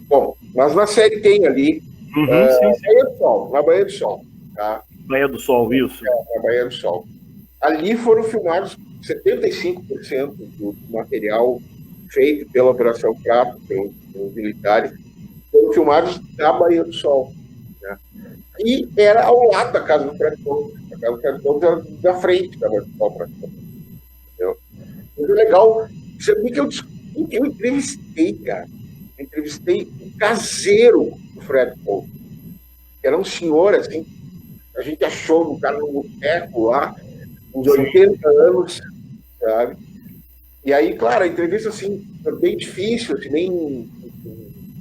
Bom, mas na série tem ali, sim. Baía do Sol, na Baía do Sol. Tá? Baía do Sol, isso? Na Baía do Sol. Ali foram filmados 75% do material feito pela Operação Prato, pelos militares, foram filmados na Baía do Sol. Né? E era ao lado da casa do Fred Coates. A casa do Fred Coates era da frente da Baía do Sol. Entendeu? Mas é legal. Você vê que eu entrevistei, cara. Eu entrevistei o caseiro do Fred Coates. Era um senhor, assim, a gente achou um cara no boteco lá, uns 80 anos, sabe? E aí, claro, a entrevista, assim, foi bem difícil, assim, bem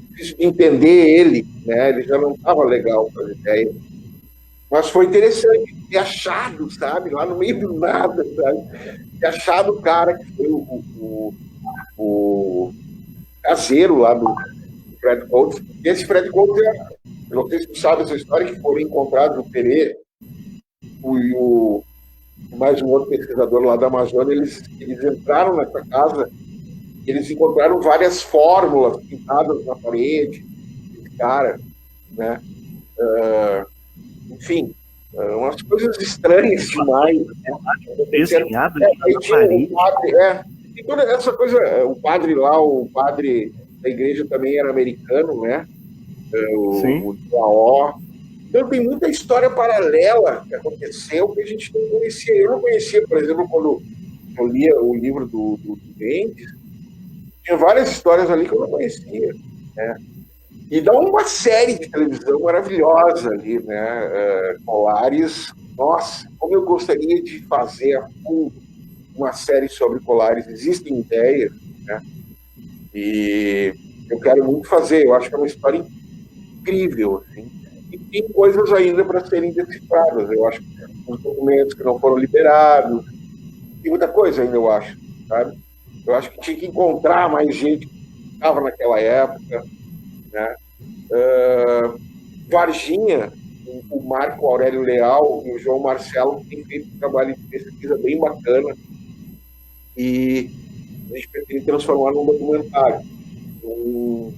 difícil de entender ele, né? Ele já não estava legal com a ideia. Mas foi interessante ter achado, sabe? Lá no meio do nada, sabe? Ter achado o cara que foi o caseiro lá do Fred Coates. E esse Fred Coates, não sei se tu sabe essa história, que foram encontrados o Pereira e mais um outro pesquisador lá da Amazônia, eles entraram nessa casa, eles encontraram várias fórmulas pintadas na parede, cara, né? Enfim, umas coisas estranhas demais. Desenhado aí tinha um padre, e toda essa coisa, o padre da igreja também era americano, né? O Laó. Então tem muita história paralela que aconteceu que a gente não conhecia. Eu não conhecia, por exemplo, quando eu lia o livro do Mendes, tinha várias histórias ali que eu não conhecia, né? E dá uma série de televisão maravilhosa ali, né? Colares, nossa, como eu gostaria de fazer a fundo uma série sobre Colares, existem ideias, né? E eu quero muito fazer, eu acho que é uma história incrível, assim. E tem coisas ainda para serem decifradas, eu acho que os documentos que não foram liberados, tem muita coisa ainda, eu acho, sabe? Eu acho que tinha que encontrar mais gente que estava naquela época, né? Varginha, o Marco Aurélio Leal e o João Marcelo têm feito um trabalho de pesquisa bem bacana e a gente pretende transformar num documentário, com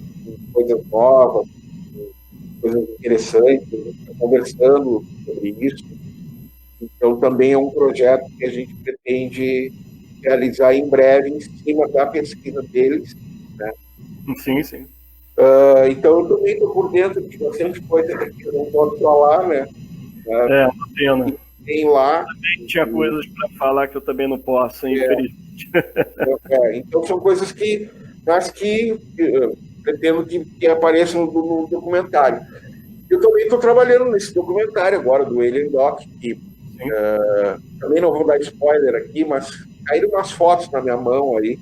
coisas novas, com coisas interessantes, a gente está conversando sobre isso. Então, também é um projeto que a gente pretende realizar em breve em cima da pesquisa deles, né? Sim, sim. Então, eu também estou por dentro de bastante coisa que eu não posso falar, né? Uma pena. Tem lá. Também tinha coisas para falar que eu também não posso, infelizmente. Então, são coisas que pretendo que apareçam no documentário. Eu também estou trabalhando nesse documentário agora, do Alien Doc, que também não vou dar spoiler aqui, mas caíram umas fotos na minha mão aí,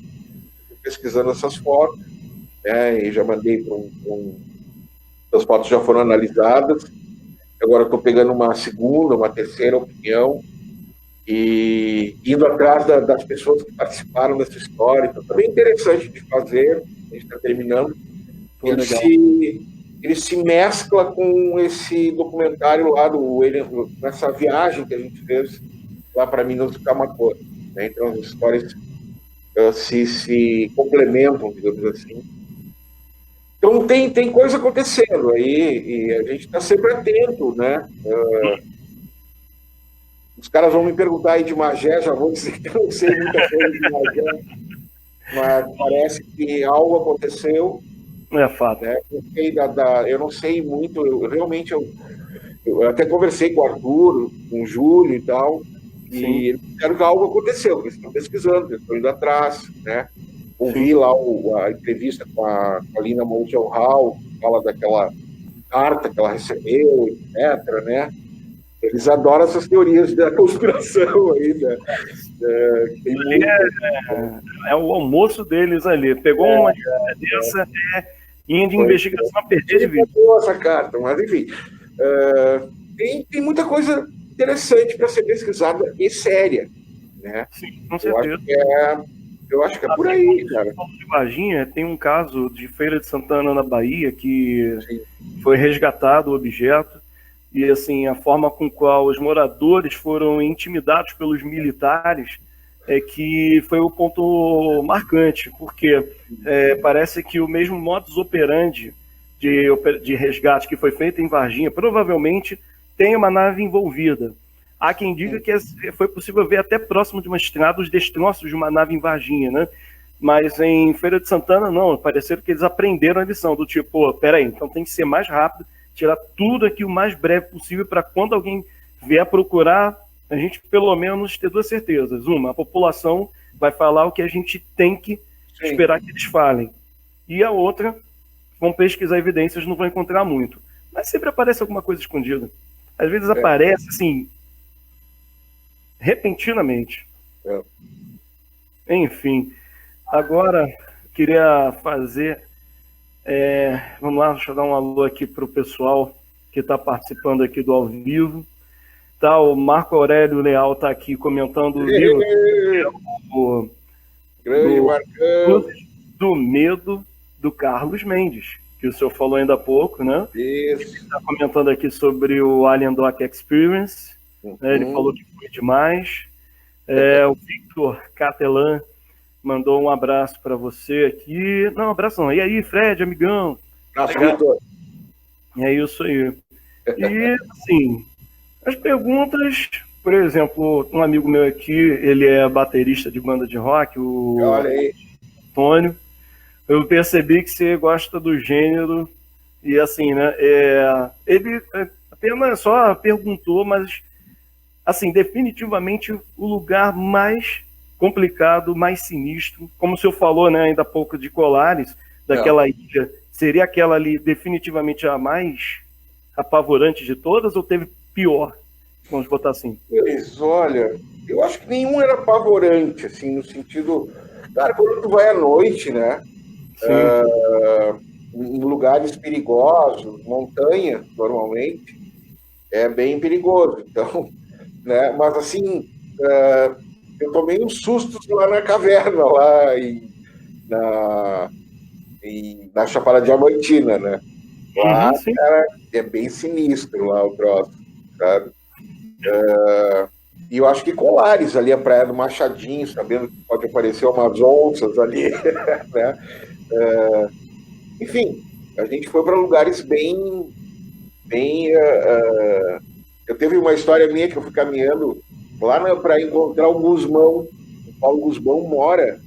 pesquisando essas fotos, né, e já mandei para as fotos já foram analisadas. Agora estou pegando uma segunda, uma terceira opinião e indo atrás das pessoas que participaram dessa história. Então, também interessante de fazer, a gente está terminando. Ele se mescla com esse documentário lá do William, nessa viagem que a gente fez lá para Minas do Camaquã, né? Então as histórias se complementam, digamos assim. Então tem coisa acontecendo aí e a gente está sempre atento, né? Os caras vão me perguntar aí de Magé, já vou dizer que eu não sei muita coisa de Magé, mas parece que algo aconteceu. É fato. Né? Eu não sei muito, eu até conversei com o Arthur, com o Júlio e tal, sim, e eles disseram que algo aconteceu, eles estão pesquisando, eles estão indo atrás, né? Ouvi lá a entrevista com a Lina Moulton-Hall, que fala daquela carta que ela recebeu, etc., né? Eles adoram essas teorias da conspiração aí, né? É o almoço deles ali. Pegou uma dessa, indo de investigação a perder de vista. Essa carta, mas enfim. Tem muita coisa interessante para ser pesquisada e séria, né? Sim, com certeza. Eu acho que é por aí, cara. De Varginha, tem um caso de Feira de Santana, na Bahia, que foi resgatado o objeto. E assim, a forma com qual os moradores foram intimidados pelos militares é que foi o ponto marcante, porque parece que o mesmo modus operandi de resgate que foi feito em Varginha provavelmente tem uma nave envolvida. Há quem diga que foi possível ver até próximo de uma estrada os destroços de uma nave em Varginha, né? Mas em Feira de Santana, não. Pareceram que eles aprenderam a lição, do tipo, peraí, então tem que ser mais rápido, tirar tudo aqui o mais breve possível para quando alguém vier procurar, a gente pelo menos ter duas certezas. Uma, a população vai falar o que a gente tem que esperar que eles falem. E a outra, vão pesquisar evidências, não vão encontrar muito. Mas sempre aparece alguma coisa escondida. Às vezes aparece, assim, repentinamente. Enfim, agora queria fazer... vamos lá, deixa eu dar um alô aqui para o pessoal que está participando aqui do ao vivo. Tá, o Marco Aurélio Leal está aqui comentando o livro do Medo, do Carlos Mendes, que o senhor falou ainda há pouco, né? Isso. Ele está comentando aqui sobre o Alien Doc Experience, né? Ele falou que foi demais. O Victor Catelan mandou um abraço para você aqui. Não, abraço não. E aí, Fred, amigão? É isso aí. E, assim, as perguntas, por exemplo, um amigo meu aqui, ele é baterista de banda de rock, o Antônio. Eu percebi que você gosta do gênero e, assim, né, ele apenas só perguntou, mas, assim, definitivamente o lugar mais complicado, mais sinistro, como o senhor falou, né, ainda há pouco de Colares, daquela ilha, seria aquela ali definitivamente a mais apavorante de todas ou teve pior? Vamos botar assim. Pois, olha, Eu acho que nenhum era apavorante, assim, no sentido... Cara, quando tu vai à noite, né? Em lugares perigosos, montanha, normalmente, é bem perigoso. Então, né? Mas, assim, eu tomei uns sustos lá na caverna, na, na Chapada Diamantina, né? Lá, Sim. cara, é bem sinistro lá o troço, sabe? E eu acho que Colares, ali a Praia do Machadinho, sabendo que pode aparecer umas onças ali, né? Enfim, a gente foi para lugares bem. Eu teve uma história minha que eu fui caminhando lá para encontrar o Guzmão. O Paulo Guzmão mora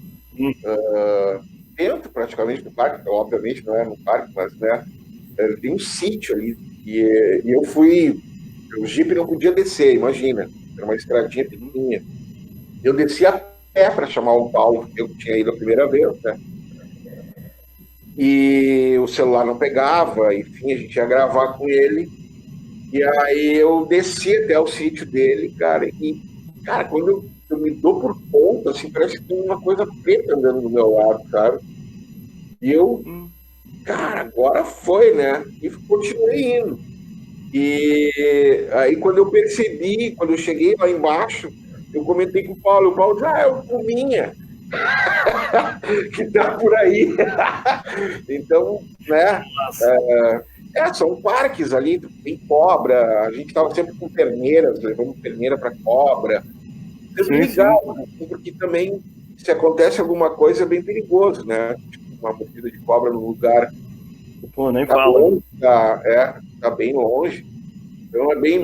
dentro, praticamente, do parque. Obviamente não é no parque, mas né, tem um sítio ali. E eu fui. O Jeep não podia descer, imagina. Era uma estradinha pequenininha. Eu desci a pé para chamar o Paulo, eu tinha ido a primeira vez, né? E o celular não pegava, enfim, a gente ia gravar com ele. E aí eu desci até o sítio dele, cara, e, cara, quando eu me dou por conta, assim, parece que tem uma coisa preta andando do meu lado, sabe? E eu, cara, agora foi, né? E continuei indo. E aí quando eu percebi, quando eu cheguei lá embaixo, eu comentei com o Paulo disse, é o Puminha, que tá por aí. Então, né, são parques ali, tem cobra, a gente estava sempre com terneiras, levando terneira para cobra. Sempre ligado, porque também, se acontece alguma coisa, é bem perigoso, né? Tipo, uma mordida de cobra no lugar. Pô, nem fala. Longe, tá bem longe. Então é bem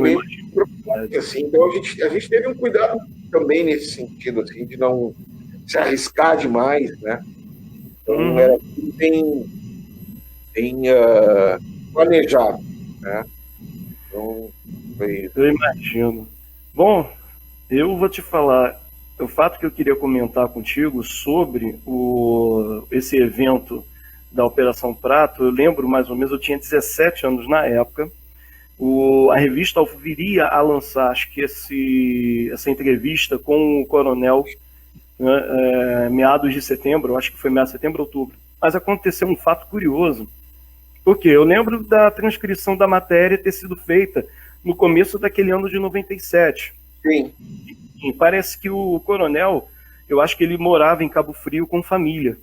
preocupante, assim. Então a gente teve um cuidado também nesse sentido, assim, de não se arriscar demais, né? Então era tudo bem planejado, né? Então, foi isso. Eu imagino. Bom, eu vou te falar, o fato que eu queria comentar contigo sobre esse evento da Operação Prato, eu lembro mais ou menos, eu tinha 17 anos na época, a revista viria a lançar, acho que essa entrevista com o coronel, né, meados de setembro, acho que foi meados de setembro, outubro. Mas aconteceu um fato curioso, porque eu lembro da transcrição da matéria ter sido feita no começo daquele ano de 97. Sim. E parece que o coronel, eu acho que ele morava em Cabo Frio com família.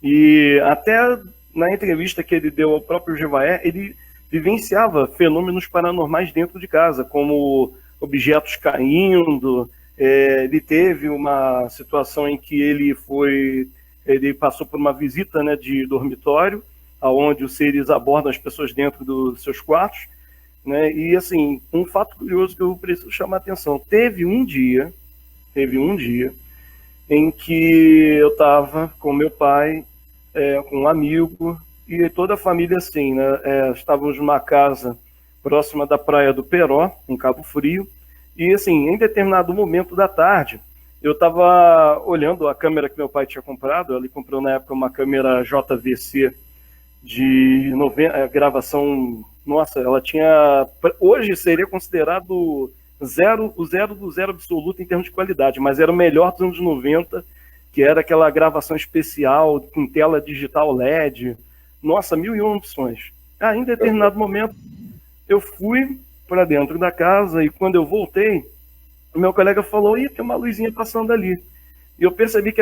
E até na entrevista que ele deu ao próprio Jevaé, ele vivenciava fenômenos paranormais dentro de casa, como objetos caindo. Ele teve uma situação em que ele passou por uma visita, né, de dormitório, onde os seres abordam as pessoas dentro dos seus quartos, né? E assim, um fato curioso que eu preciso chamar a atenção: teve um dia em que eu estava com meu pai, com um amigo e toda a família, assim, né? Estávamos numa casa próxima da praia do Peró, em Cabo Frio, e assim, em determinado momento da tarde, eu estava olhando a câmera que meu pai tinha comprado. Ele comprou na época uma câmera JVC de gravação. Nossa, ela tinha, hoje seria considerado o zero do zero absoluto em termos de qualidade, mas era o melhor dos anos 90, que era aquela gravação especial com tela digital LED. Nossa, 1001 opções. Em determinado momento, eu fui para dentro da casa e quando eu voltei, o meu colega falou, tem uma luzinha passando ali. E eu percebi que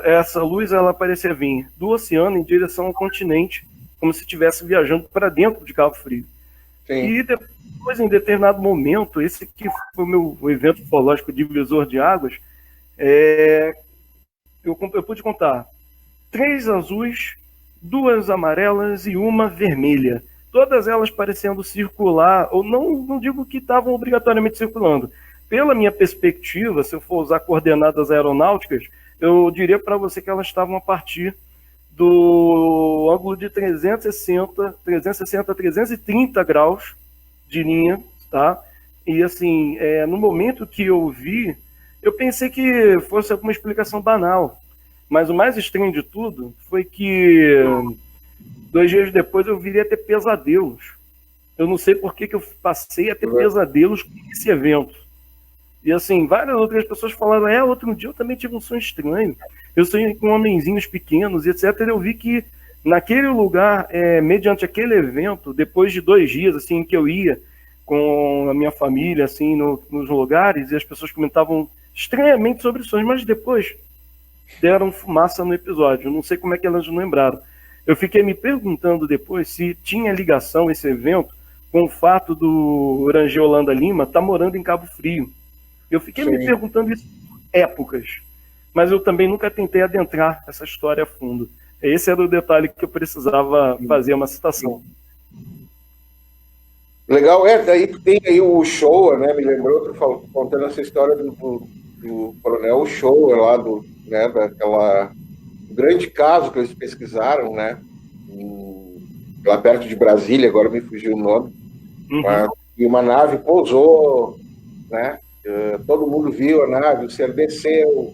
essa luz, ela parecia vir do oceano em direção ao continente, como se estivesse viajando para dentro de Cabo Frio. Sim. E depois, em determinado momento, esse que foi o meu evento ufológico divisor de águas, eu pude contar 3 azuis, 2 amarelas e 1 vermelha. Todas elas parecendo circular, ou não digo que estavam obrigatoriamente circulando. Pela minha perspectiva, se eu for usar coordenadas aeronáuticas, eu diria para você que elas estavam a partir do ângulo de 360 a 330 graus de linha, tá? E assim, no momento que eu vi, eu pensei que fosse alguma explicação banal, mas o mais estranho de tudo foi que 2 dias depois eu viria a ter pesadelos. Eu não sei por que eu passei a ter pesadelos com esse evento. E assim, várias outras pessoas falaram, outro dia eu também tive um sonho estranho. Eu sonhei com homenzinhos pequenos e etc. E eu vi que naquele lugar, mediante aquele evento, depois de 2 dias, assim, que eu ia com a minha família, assim, nos lugares, e as pessoas comentavam estranhamente sobre sonhos, mas depois deram fumaça no episódio. Eu não sei como é que elas não lembraram. Eu fiquei me perguntando depois se tinha ligação esse evento com o fato do Orangel Holanda Lima estar morando em Cabo Frio. Eu fiquei me perguntando isso por épocas, mas eu também nunca tentei adentrar essa história a fundo. Esse era o detalhe que eu precisava fazer uma citação. Legal, daí tem aí o Showa, né? Me lembrou, contando essa história do Coronel Showa lá, daquela grande caso que eles pesquisaram, né? Lá perto de Brasília, agora me fugiu o nome. E uma nave pousou, né? Todo mundo viu a nave, o ser desceu.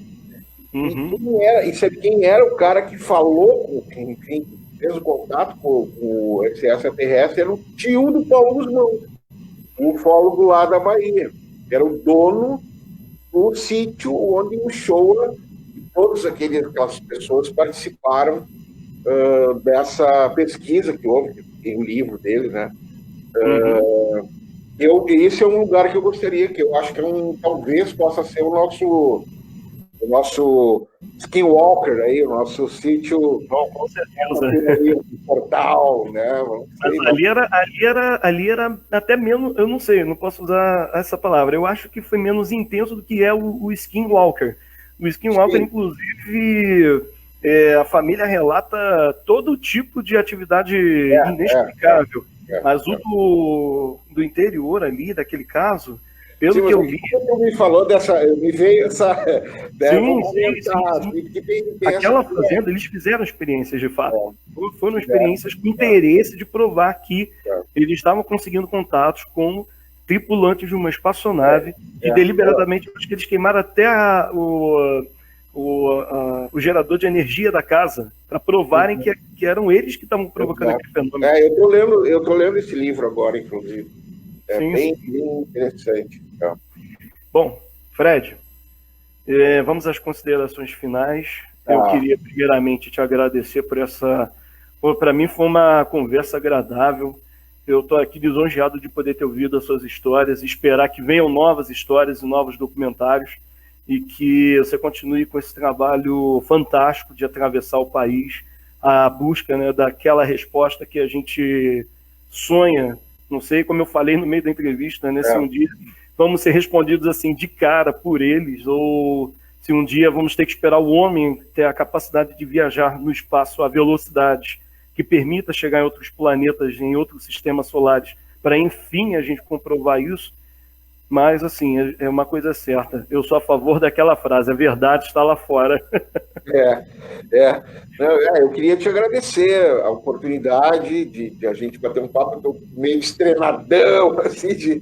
E sabe quem era o cara que falou, enfim, fez o contato com esse extraterrestre? Era o tio do Paulo Guzmão, o ufólogo lá da Bahia. Era o dono do sítio onde o Showa e todas aquelas pessoas participaram dessa pesquisa que houve, tem um livro dele, né? Esse é um lugar que eu gostaria, que eu acho que talvez possa ser o nosso Skinwalker aí, o nosso sítio. Bom, com certeza. Portal, né? Mas ali era até menos, eu não sei, não posso usar essa palavra. Eu acho que foi menos intenso do que é o Skinwalker. O Skinwalker, inclusive, a família relata todo tipo de atividade inexplicável. Mas o do interior ali, daquele caso, pelo que eu vi... Quando me falou me veio essa... Sim. Aquela fazenda, eles fizeram experiências de fato. Foram experiências com interesse de provar que eles estavam conseguindo contatos com tripulantes de uma espaçonave e deliberadamente, acho que eles queimaram até o gerador de energia da casa para provarem que eram eles que estavam provocando aquele fenômeno. Eu tô lendo esse livro agora, inclusive. Bem interessante. Bom, Fred, vamos às considerações finais. Eu queria primeiramente te agradecer por essa... Para mim foi uma conversa agradável. Eu estou aqui lisonjeado de poder ter ouvido as suas histórias e esperar que venham novas histórias e novos documentários e que você continue com esse trabalho fantástico de atravessar o país, a busca, né, daquela resposta que a gente sonha. Não sei, como eu falei no meio da entrevista, né, se um dia vamos ser respondidos assim de cara por eles, ou se um dia vamos ter que esperar o homem ter a capacidade de viajar no espaço a velocidades que permita chegar em outros planetas, em outros sistemas solares, para enfim a gente comprovar isso. Mas, assim, é uma coisa certa. Eu sou a favor daquela frase, a verdade está lá fora. Eu queria te agradecer a oportunidade de a gente bater um papo. Eu tô meio estrenadão, assim, de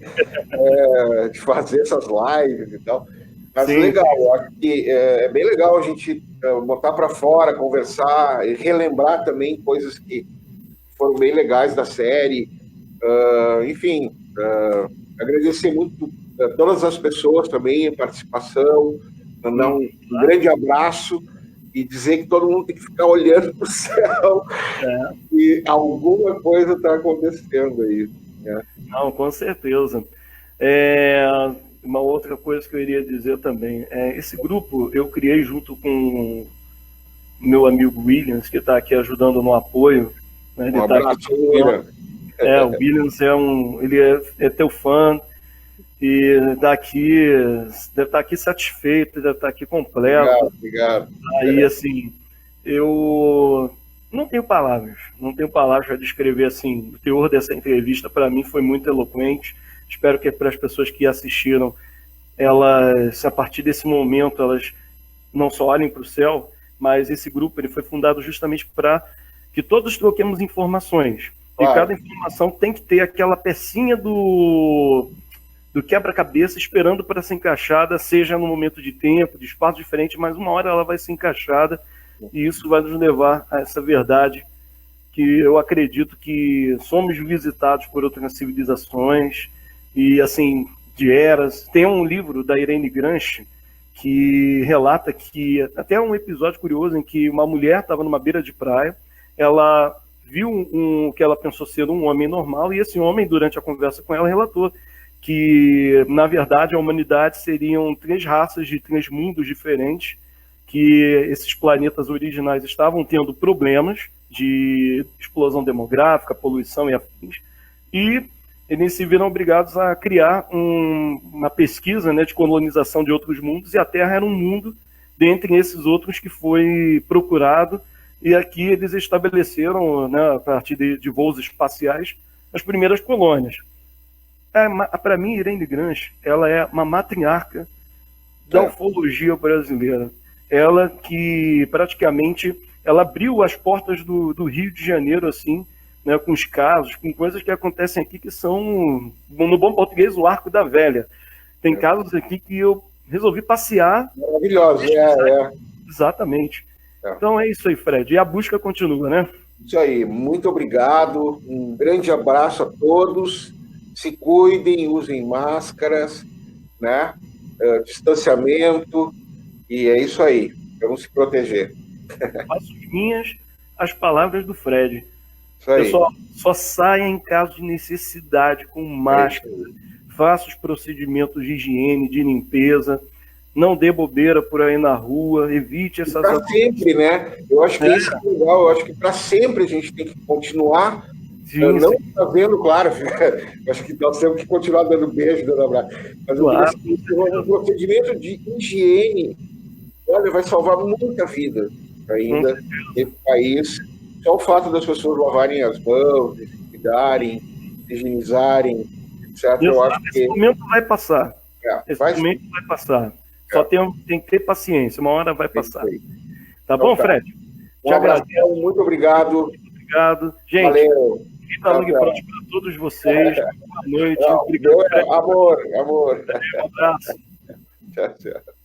fazer essas lives e tal. Mas legal, eu acho que é bem legal a gente botar para fora, conversar e relembrar também coisas que foram bem legais da série. Enfim, agradecer muito a todas as pessoas também, a participação, mandar um grande abraço e dizer que todo mundo tem que ficar olhando para o céu e alguma coisa está acontecendo aí. Né? Não, com certeza. Uma outra coisa que eu iria dizer também, esse grupo eu criei junto com o meu amigo Williams, que está aqui ajudando no apoio. Né? Ele abraço, Williams. O Williams ele é teu fã, e deve estar aqui satisfeito, deve estar aqui completo. Obrigado. Aí, assim, eu não tenho palavras para descrever, assim, o teor dessa entrevista. Para mim foi muito eloquente. Espero que para as pessoas que assistiram, elas, a partir desse momento, elas não só olhem para o céu, mas esse grupo ele foi fundado justamente para que todos troquemos informações. Claro. E cada informação tem que ter aquela pecinha do quebra-cabeça esperando para ser encaixada, seja no momento de tempo, de espaço diferente, mas uma hora ela vai ser encaixada e isso vai nos levar a essa verdade que eu acredito que somos visitados por outras civilizações e, assim, de eras. Tem um livro da Irene Grange que relata que, até um episódio curioso em que uma mulher estava numa beira de praia, ela viu o que ela pensou ser um homem normal, e esse homem, durante a conversa com ela, relatou que, na verdade, a humanidade seriam 3 raças de 3 mundos diferentes, que esses planetas originais estavam tendo problemas de explosão demográfica, poluição e afins, e eles se viram obrigados a criar uma pesquisa, né, de colonização de outros mundos, e a Terra era um mundo dentre esses outros que foi procurado, e aqui eles estabeleceram, né, a partir de voos espaciais, as primeiras colônias. Para mim, Irene Grange, ela é uma matriarca da ufologia brasileira. Ela que praticamente ela abriu as portas do Rio de Janeiro, assim, né, com os casos, com coisas que acontecem aqui que são, no bom português, o arco da velha. Tem casos aqui que eu resolvi passear. Maravilhoso, Exatamente. Então é isso aí, Fred. E a busca continua, né? Isso aí. Muito obrigado. Um grande abraço a todos. Se cuidem, usem máscaras, né? Distanciamento. E é isso aí. Vamos se proteger. Faço minhas as palavras do Fred. Isso aí. Pessoal, só saia em caso de necessidade com máscara. Faça os procedimentos de higiene, de limpeza. Não dê bobeira por aí na rua. Evite essas... Para sempre, né? Eu acho que isso é legal. Eu acho que para sempre a gente tem que continuar. Não fazendo, claro. Acho que nós temos que continuar dando beijo, dando abraço. Mas claro, o procedimento de higiene, olha, vai salvar muita vida ainda nesse país. Só o fato das pessoas lavarem as mãos, se cuidarem, higienizarem, etc. Eu acho que... Esse momento vai passar. Momento vai passar. Só tem que ter paciência. Uma hora vai passar. Tá bom, Fred? Te agradeço. Muito obrigado. Muito obrigado. Gente, valeu. Vida para todos vocês. Boa noite. Obrigado. Amor. Um abraço. Tchau, tchau.